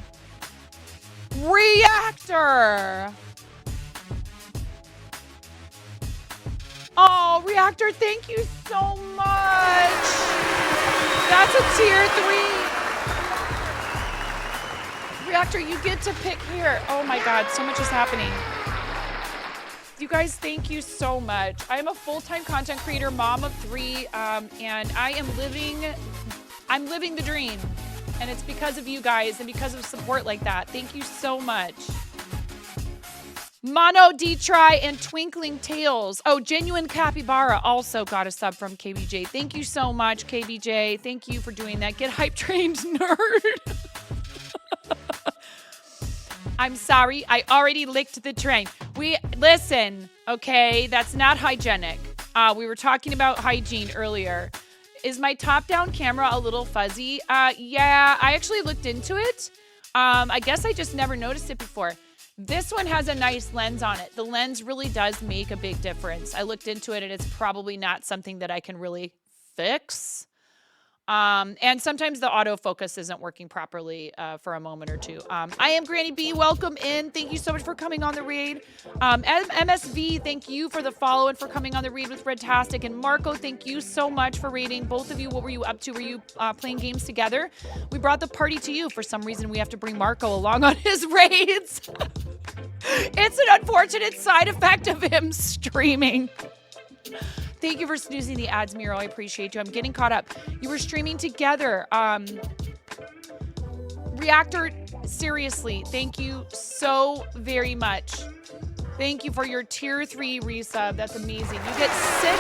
Reactor! Oh, Reactor, thank you so much. That's a tier 3. Reactor, you get to pick here. Oh my God, so much is happening. You guys, thank you so much. I am a full-time content creator, mom of 3, and I'm living the dream. And it's because of you guys and because of support like that. Thank you so much. Mono D-Try and Twinkling Tails. Oh, Genuine Capybara also got a sub from KBJ. Thank you so much, KBJ. Thank you for doing that. Get hype trained, nerd. I'm sorry. I already licked the train. Listen, okay? That's not hygienic. We were talking about hygiene earlier. Is my top-down camera a little fuzzy? Yeah, I actually looked into it. I guess I just never noticed it before. This one has a nice lens on it. The lens really does make a big difference. I looked into it, and it's probably not something that I can really fix. And sometimes the autofocus isn't working properly for a moment or two. I am Granny B. Welcome in. Thank you so much for coming on the raid. MSV, thank you for the follow and for coming on the raid with Redtastic. And Marco, thank you so much for raiding. Both of you, what were you up to? Were you playing games together? We brought the party to you. For some reason, we have to bring Marco along on his raids. It's an unfortunate side effect of him streaming. Thank you for snoozing the ads, Miro. I appreciate you. I'm getting caught up. You were streaming together. Reactor, seriously, thank you so very much. Thank you for your tier 3 resub. That's amazing. You get 6.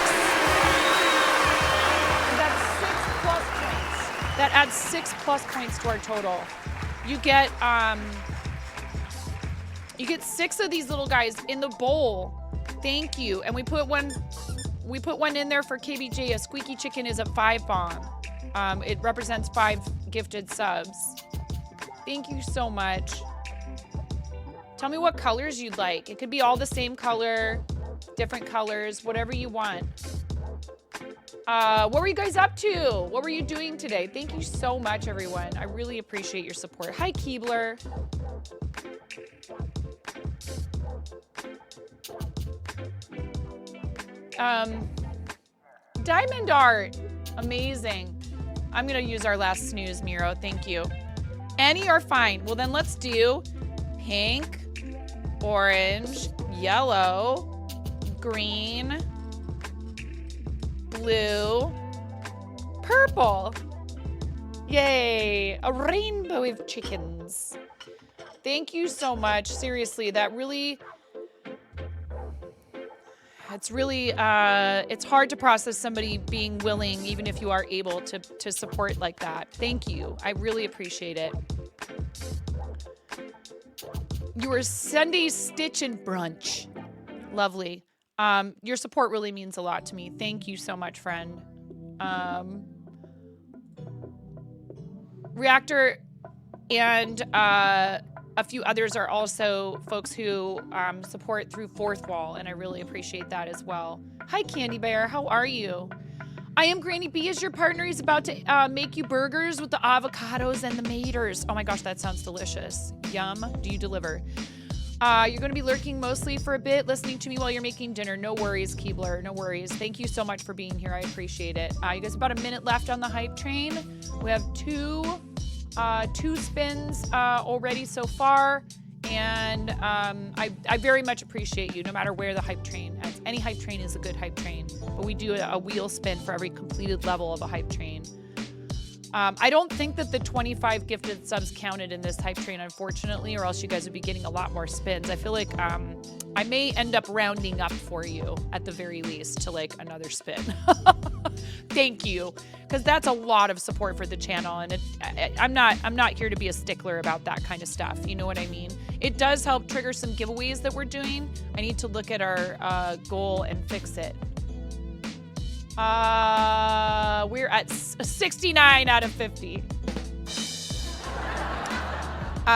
That's 6 plus points. That adds 6 plus points to our total. You get 6 of these little guys in the bowl. Thank you. And we put one in there for KBJ. A squeaky chicken is a 5 bomb. It represents 5 gifted subs. Thank you so much. Tell me what colors you'd like. It could be all the same color, different colors, whatever you want. What were you guys up to? What were you doing today? Thank you so much, everyone. I really appreciate your support. Hi, Keebler. Diamond art. Amazing. I'm going to use our last snooze, Miro. Thank you. Any are fine. Well, then let's do pink, orange, yellow, green, blue, purple. Yay. A rainbow of chickens. Thank you so much. Seriously, that really... It's really, it's hard to process somebody being willing, even if you are able to support like that. Thank you. I really appreciate it. You were Sunday Stitch and Brunch. Lovely. Your support really means a lot to me. Thank you so much, friend. Reactor and a few others are also folks who support through Fourth Wall, and I really appreciate that as well. Hi, Candy Bear. How are you? I am Granny B as your partner. He's about to make you burgers with the avocados and the maters. Oh my gosh, that sounds delicious. Yum. Do you deliver? You're going to be lurking mostly for a bit, listening to me while you're making dinner. No worries, Keebler. No worries. Thank you so much for being here. I appreciate it. You guys have about a minute left on the hype train. We have two spins already so far, and I very much appreciate you no matter where the hype train is. Any hype train is a good hype train, but we do a wheel spin for every completed level of a hype train. I don't think that the 25 gifted subs counted in this hype train, unfortunately, or else you guys would be getting a lot more spins. I feel like I may end up rounding up for you at the very least to like another spin. Thank you, because that's a lot of support for the channel, and I'm not here to be a stickler about that kind of stuff. You know what I mean? It does help trigger some giveaways that we're doing. I need to look at our goal and fix it. We're at 69 out of 50.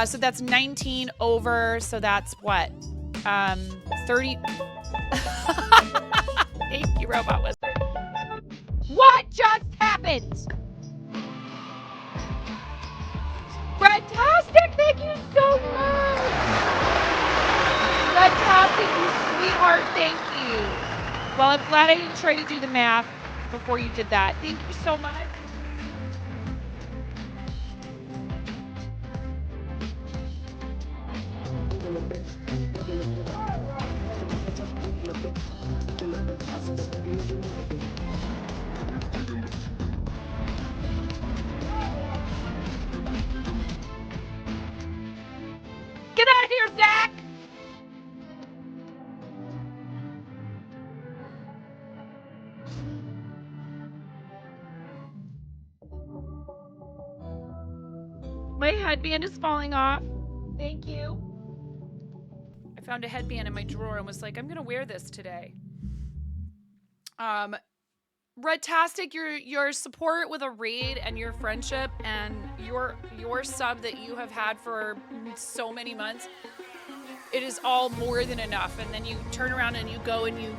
So that's 19 over. So that's what? 30. Thank you, Robot Whisperer. What just happened? Fantastic! Thank you so much! Fantastic, you sweetheart, thank you. Well, I'm glad I didn't try to do the math before you did that. Thank you so much. Get out of here, Zach! My headband is falling off. Thank you. I found a headband in my drawer and was like, I'm gonna wear this today. Redtastic, your support with a raid and your friendship and your sub that you have had for so many months, it is all more than enough. And then you turn around and you go and you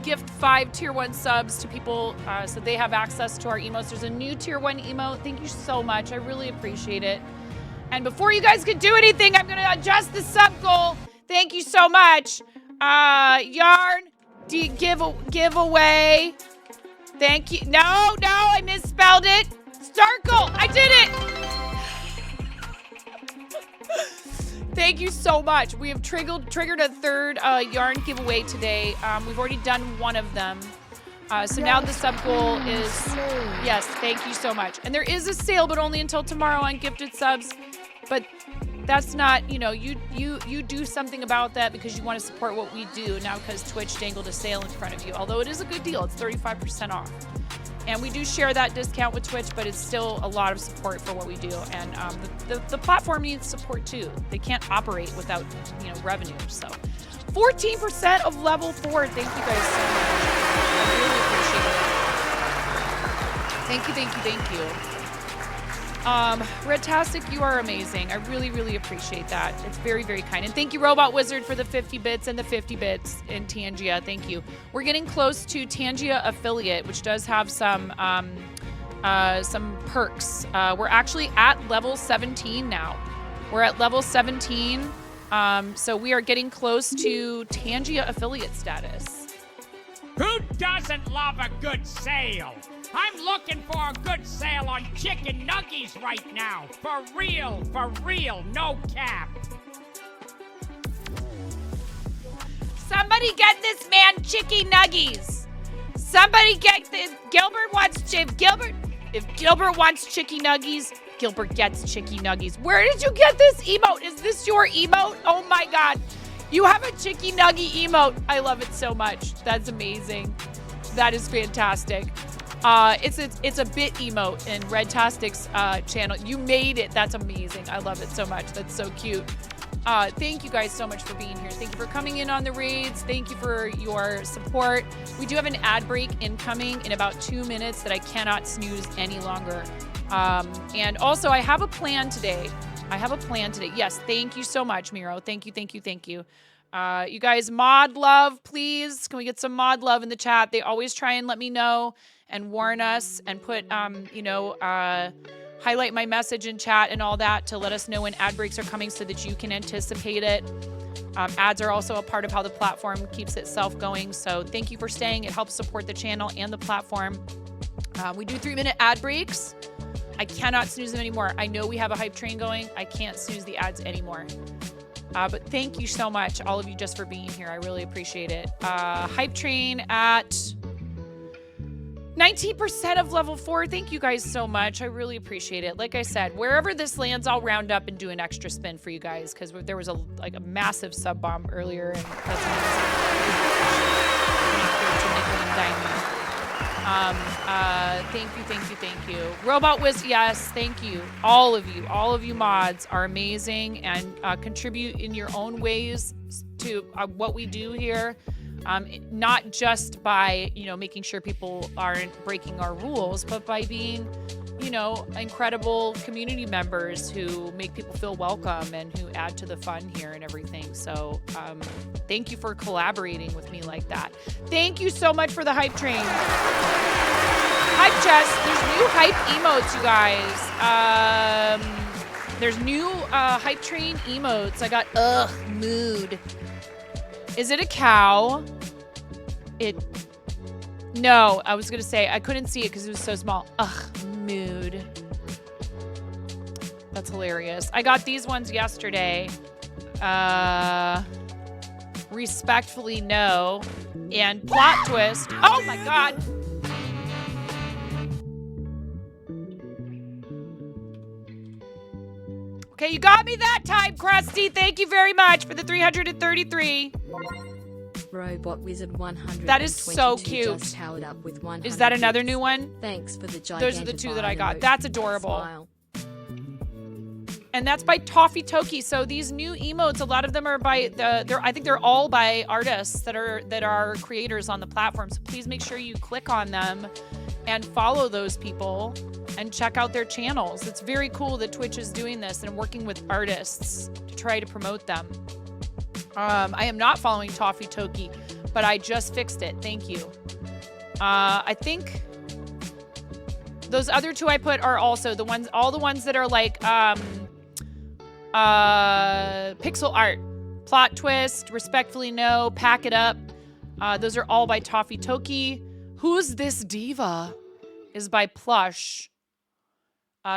gift 5 tier 1 subs to people so they have access to our emotes. There's a new tier 1 emote. Thank you so much. I really appreciate it. And before you guys can do anything, I'm going to adjust the sub goal. Thank you so much. Yarn, giveaway. Thank you. No, I misspelled it. Starkle, I did it. Thank you so much. We have triggered a third yarn giveaway today. We've already done one of them. So now the sub goal is, yes, thank you so much. And there is a sale, but only until tomorrow on gifted subs. But that's not, you know, you do something about that because you want to support what we do, now because Twitch dangled a sale in front of you. Although it is a good deal, it's 35% off. And we do share that discount with Twitch, but it's still a lot of support for what we do. And the platform needs support too. They can't operate without, you know, revenue. So 14% of level 4. Thank you guys so much. I really appreciate it. Thank you. Redtastic, you are amazing. I really, really appreciate that. It's very, very kind. And thank you, Robot Wizard, for the 50 bits and the 50 bits in Tangia. Thank you. We're getting close to Tangia Affiliate, which does have some perks. We're actually at level 17 now. We're at level 17. So we are getting close to Tangia Affiliate status. Who doesn't love a good sale? I'm looking for a good sale on chicken nuggies right now. For real, no cap. Somebody get this man chicken nuggies. Somebody get this. If Gilbert wants chicken nuggies, Gilbert gets chicken nuggies. Where did you get this emote? Is this your emote? Oh my God. You have a chicken nugget emote. I love it so much. That's amazing. That is fantastic. It's a bit emote in Redtastic's channel. You made it. That's amazing. I love it so much. That's so cute. Thank you guys so much for being here. Thank you for coming in on the raids. Thank you for your support. We do have an ad break incoming in about 2 minutes that I cannot snooze any longer. And also, I have a plan today. Yes, thank you so much, Miro. Thank you. You guys, mod love, please. Can we get some mod love in the chat? They always try and let me know and warn us and put, highlight my message in chat and all that to let us know when ad breaks are coming so that you can anticipate it. Ads are also a part of how the platform keeps itself going. So thank you for staying. It helps support the channel and the platform. We do 3-minute ad breaks. I cannot snooze them anymore. I know we have a hype train going. I can't snooze the ads anymore. But thank you so much, all of you, just for being here. I really appreciate it. Hype train at 19% of level 4. Thank you guys so much. I really appreciate it. Like I said, wherever this lands, I'll round up and do an extra spin for you guys because there was a massive sub bomb earlier, and that's thank you. Robot Wiz, yes, thank you. All of you mods are amazing and contribute in your own ways to what we do here. Not just by, making sure people aren't breaking our rules, but by being, incredible community members who make people feel welcome and who add to the fun here and everything. So thank you for collaborating with me like that. Thank you so much for the hype train. Hype chest. There's new hype emotes, you guys. There's new hype train emotes. I got mood. Is it a cow? No, I was gonna say I couldn't see it because it was so small. Mood. That's hilarious. I got these ones yesterday. Respectfully, no. And plot twist. Oh my God. Okay, you got me that time, Krusty. Thank you very much for the 333. Robot Wizard 100. That is so cute. Just powered up with 100. Is that another new one? Thanks for the gigantic. Those are the two that I got. That's adorable. Smile. And that's by Toffee Toki. So these new emotes, a lot of them are by I think they're all by artists that are creators on the platform. So please make sure you click on them and follow those people and check out their channels. It's very cool that Twitch is doing this and working with artists to try to promote them. I am not following Toffee Toki, but I just fixed it. Thank you. I think those other two I put are also the ones, all the ones that are like pixel art. Plot Twist, Respectfully No, Pack It Up. Those are all by Toffee Toki. Who's This Diva is by Plush.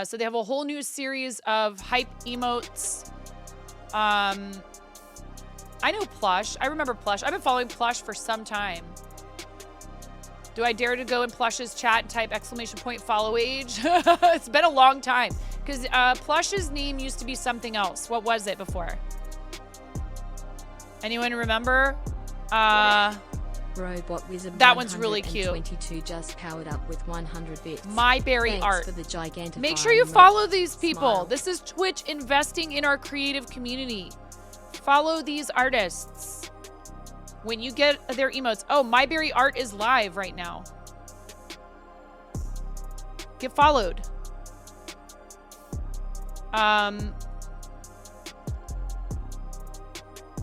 So they have a whole new series of hype emotes. I know Plush. I remember Plush. I've been following Plush for some time. Do I dare to go in Plush's chat and type ! Follow age? It's been a long time. Because Plush's name used to be something else. What was it before? Anyone remember? Robot Wizard. That one's really cute. 22 just powered up with 100 bits. MyBerry Thanks Art. for the gigantifying Make sure you follow these people. Smile. This is Twitch investing in our creative community. Follow these artists. When you get their emotes. Oh, MyBerry Art is live right now. Get followed.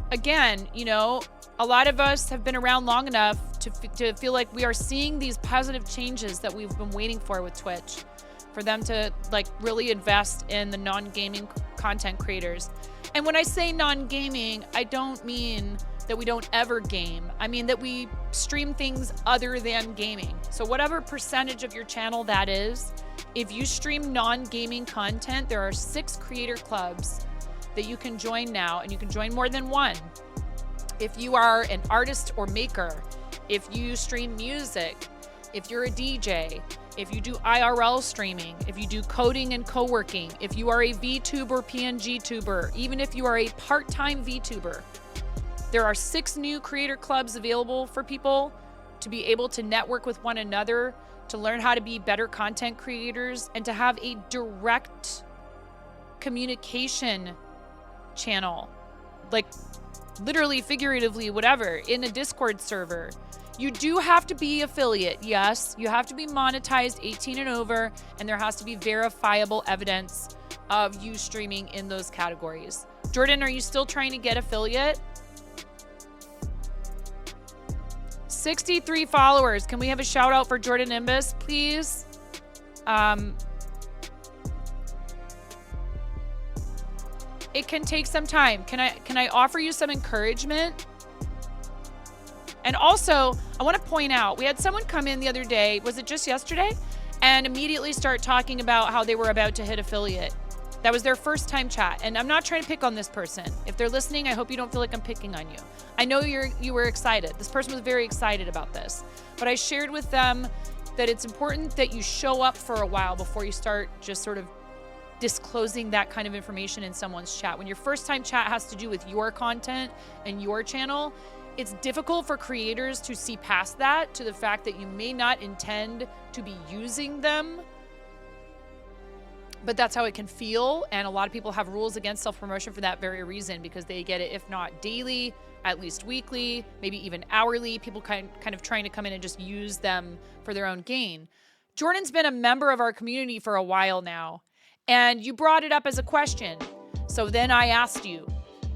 Again, you know, a lot of us have been around long enough to feel like we are seeing these positive changes that we've been waiting for with Twitch, for them to like really invest in the non-gaming content creators. And when I say non-gaming, I don't mean that we don't ever game. I mean that we stream things other than gaming. So whatever percentage of your channel that is, if you stream non-gaming content, there are 6 creator clubs that you can join now, and you can join more than one. If you are an artist or maker, if you stream music, if you're a DJ, if you do IRL streaming, if you do coding and co-working, if you are a VTuber, PNG tuber, even if you are a part-time VTuber, there are 6 new creator clubs available for people to be able to network with one another, to learn how to be better content creators, and to have a direct communication channel, like literally, figuratively, whatever, in a Discord server. You do have to be affiliate, yes. You have to be monetized 18 and over, and there has to be verifiable evidence of you streaming in those categories. Jordan, are you still trying to get affiliate? 63 followers. Can we have a shout out for Jordan Imbus, please? It can take some time. Can I offer you some encouragement? And also, I want to point out, we had someone come in the other day, was it just yesterday? And immediately start talking about how they were about to hit affiliate. That was their first time chat. And I'm not trying to pick on this person. If they're listening, I hope you don't feel like I'm picking on you. I know you were excited. This person was very excited about this. But I shared with them that it's important that you show up for a while before you start just sort of disclosing that kind of information in someone's chat. When your first time chat has to do with your content and your channel, it's difficult for creators to see past that, to the fact that you may not intend to be using them, but that's how it can feel. And a lot of people have rules against self-promotion for that very reason, because they get it, if not daily, at least weekly, maybe even hourly. People kind of trying to come in and just use them for their own gain. Jordan's been a member of our community for a while now, and you brought it up as a question. So then I asked you,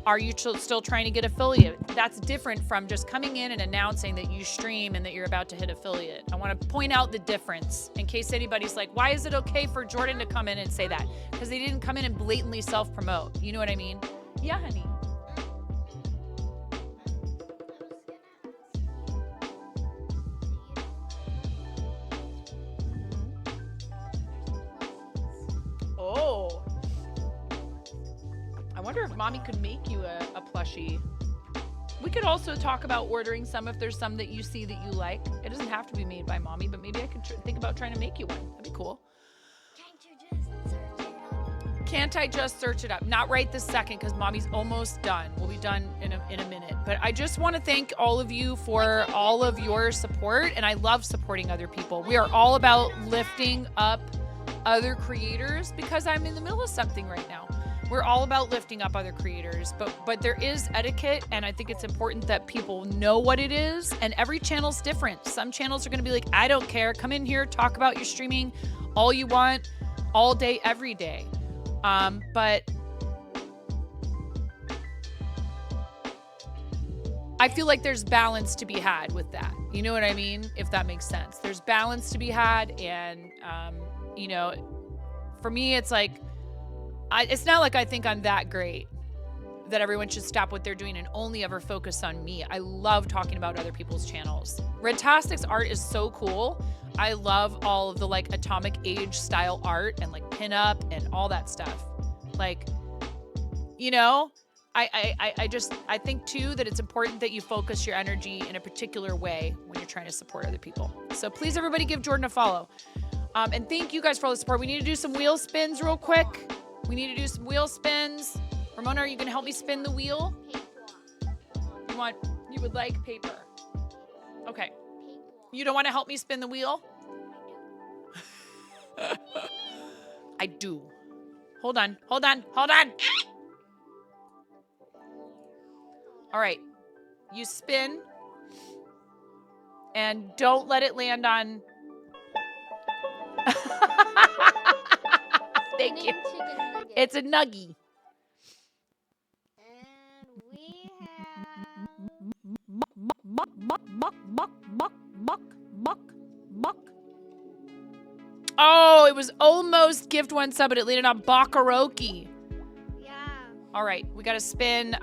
are you still trying to get affiliate? That's different from just coming in and announcing that you stream and that you're about to hit affiliate. I want to point out the difference in case anybody's like, why is it okay for Jordan to come in and say that? Because they didn't come in and blatantly self-promote. You know what I mean? Yeah, honey. Oh. I wonder if mommy could make you a plushie. We could also talk about ordering some if there's some that you see that you like. It doesn't have to be made by mommy, but maybe I could think about trying to make you one. That'd be cool. Can't I just search it up? Not right this second, because mommy's almost done. We'll be done in a minute. But I just want to thank all of you for all of your support, and I love supporting other people. We are all about lifting up other creators, because I'm in the middle of something right now. We're all about lifting up other creators, but there is etiquette, and I think it's important that people know what it is, and every channel's different. Some channels are going to be like, I don't care. Come in here, talk about your streaming all you want, all day, every day. But I feel like there's balance to be had with that. You know what I mean? If that makes sense. There's balance to be had. And, you know, for me, it's like, it's not like I think I'm that great that everyone should stop what they're doing and only ever focus on me. I love talking about other people's channels. Redtastic's art is so cool. I love all of the like Atomic Age style art and like pinup and all that stuff. Like, you know, I think too that it's important that you focus your energy in a particular way when you're trying to support other people. So please everybody give Jordan a follow. And thank you guys for all the support. We need to do some wheel spins real quick. We need to do some wheel spins. Ramona, are you gonna help me spin the wheel? You would like paper. Okay. You don't want to help me spin the wheel? I do. Hold on. All right. You spin. And don't let it land on... Thank you. It's a nuggie. And we have... Oh, it was almost gift one sub, but it landed on Bakaroki. Yeah. All right, we got to spin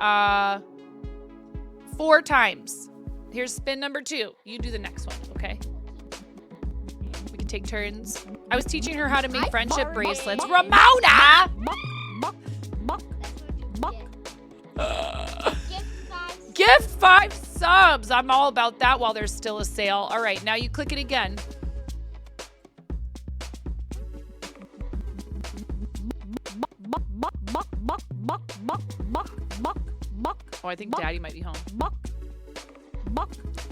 4 times. Here's spin number 2. You do the next one, okay? We can take turns. I was teaching her how to make friendship bracelets. Ramona! Gift 5 subs. I'm all about that while there's still a sale. All right, now you click it again. Oh, I think Daddy might be home.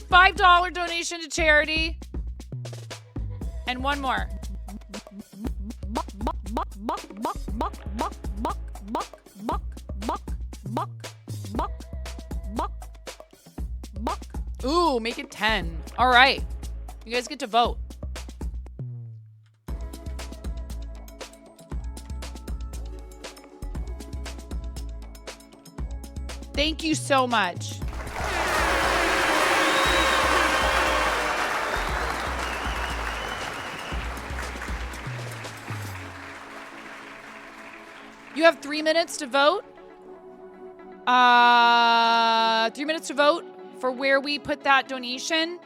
$5 donation to charity. And one more. Ooh, make it 10. All right. You guys get to vote. Thank you so much. You have 3 minutes to vote. 3 minutes to vote for where we put that donation.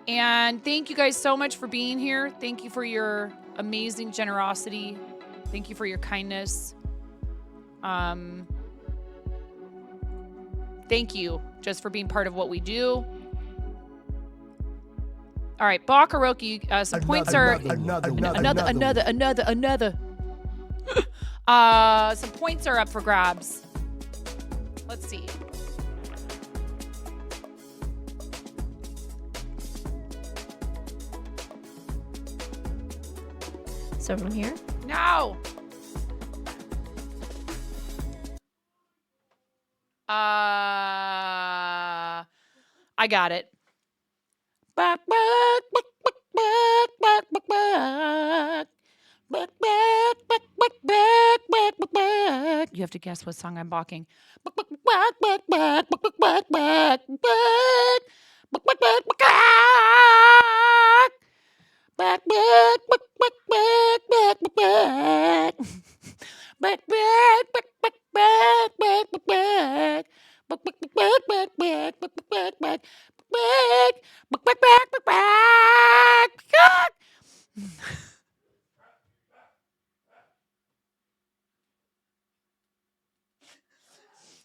And thank you guys so much for being here. Thank you for your amazing generosity. Thank you for your kindness. Thank you just for being part of what we do. All right, Bakaroki, some points are another. Some points are up for grabs. Let's see. So from here? No. I got it. Back. You have to guess what song I'm balking.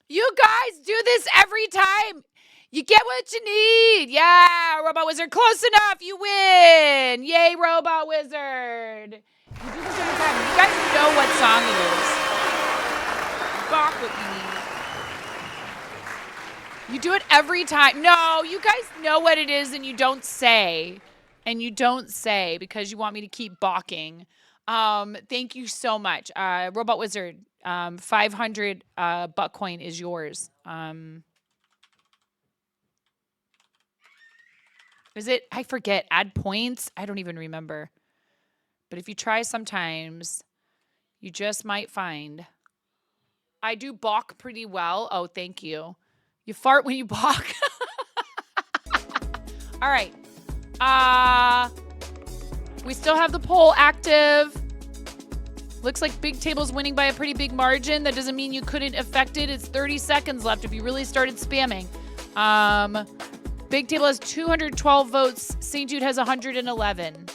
You guys do this every time. You get what you need. Yeah, Robot Wizard, close enough. You win. Yay, Robot Wizard. You do this every time. You guys know what song it is. Bach what you need. You do it every time. No, you guys know what it is and you don't say. And you don't say because you want me to keep balking. Thank you so much. Robot Wizard, 500 buck coin is yours. Is it? I forget. Add points? I don't even remember. But if you try sometimes, you just might find. I do balk pretty well. Oh, thank you. You fart when you balk. All right. We still have the poll active. Looks like Big Table's winning by a pretty big margin. That doesn't mean you couldn't affect it. It's 30 seconds left if you really started spamming. Big Table has 212 votes. St. Jude has 111.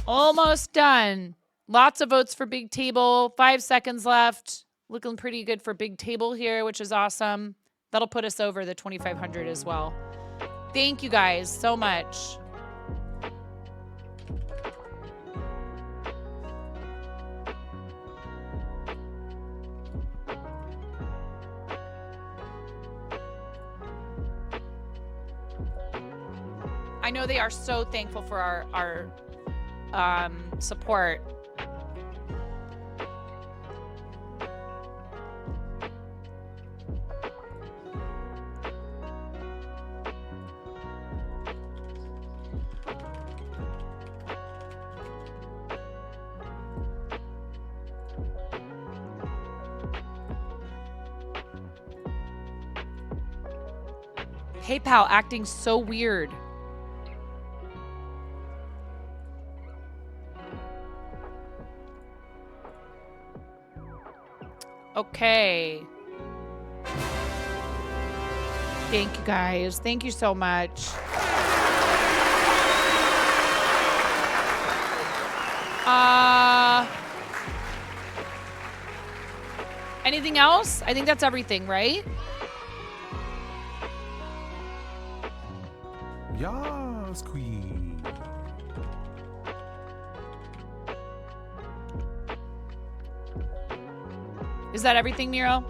Almost done. Lots of votes for Big Table. 5 seconds left. Looking pretty good for Big Table here, which is awesome. That'll put us over the 2,500 as well. Thank you guys so much. I know they are so thankful for our support. PayPal acting so weird. Okay. Thank you guys. Thank you so much. Anything else? I think that's everything, right? Yes, queen. Is that everything, Nero?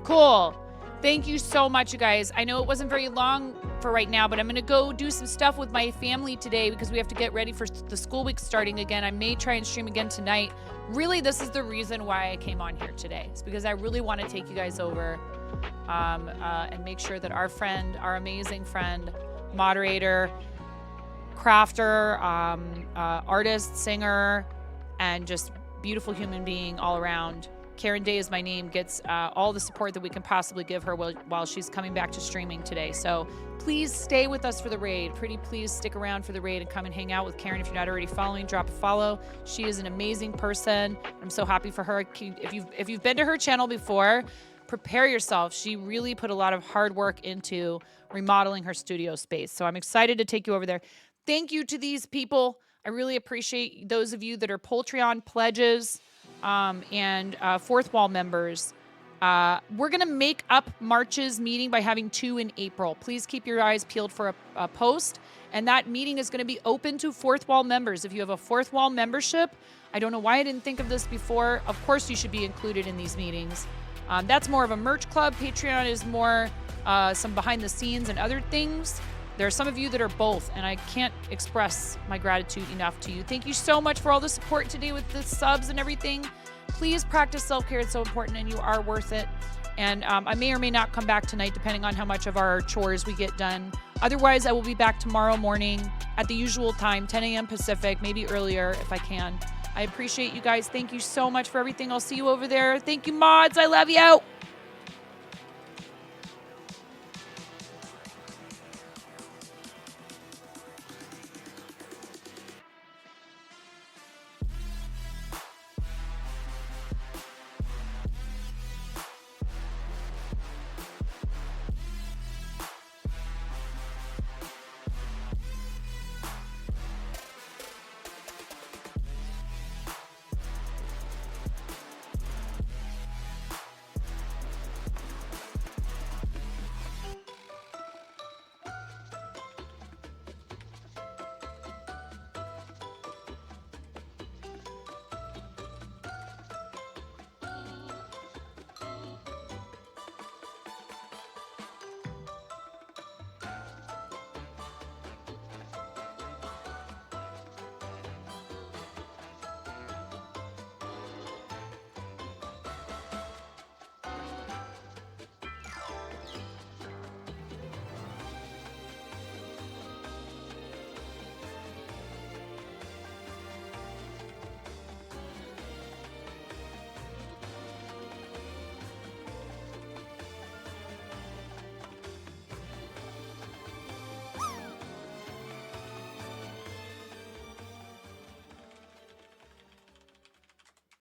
Cool. Thank you so much, you guys. I know it wasn't very long for right now, but I'm going to go do some stuff with my family today because we have to get ready for the school week starting again. I may try and stream again tonight. Really, this is the reason why I came on here today. It's because I really want to take you guys over and make sure that our friend, our amazing friend, moderator, crafter, artist, singer, and just beautiful human being all around, Karen Day is my name, gets all the support that we can possibly give her while she's coming back to streaming today. So please stay with us for the raid. Pretty please stick around for the raid and come and hang out with Karen. If you're not already following, drop a follow. She is an amazing person. I'm so happy for her. If you've been to her channel before, prepare yourself. She really put a lot of hard work into remodeling her studio space. So I'm excited to take you over there. Thank you to these people. I really appreciate those of you that are Poltreon pledges and Fourth Wall members. We're going to make up March's meeting by having 2 in April. Please keep your eyes peeled for a post. And that meeting is going to be open to Fourth Wall members. If you have a Fourth Wall membership, I don't know why I didn't think of this before. Of course, you should be included in these meetings. That's more of a merch club. Patreon is more some behind the scenes and other things. There are some of you that are both, and I can't express my gratitude enough to you. Thank you so much for all the support today with the subs and everything. Please practice self-care. It's so important, and you are worth it. And I may or may not come back tonight, depending on how much of our chores we get done. Otherwise, I will be back tomorrow morning at the usual time, 10 a.m. Pacific, maybe earlier if I can. I appreciate you guys. Thank you so much for everything. I'll see you over there. Thank you, mods. I love you.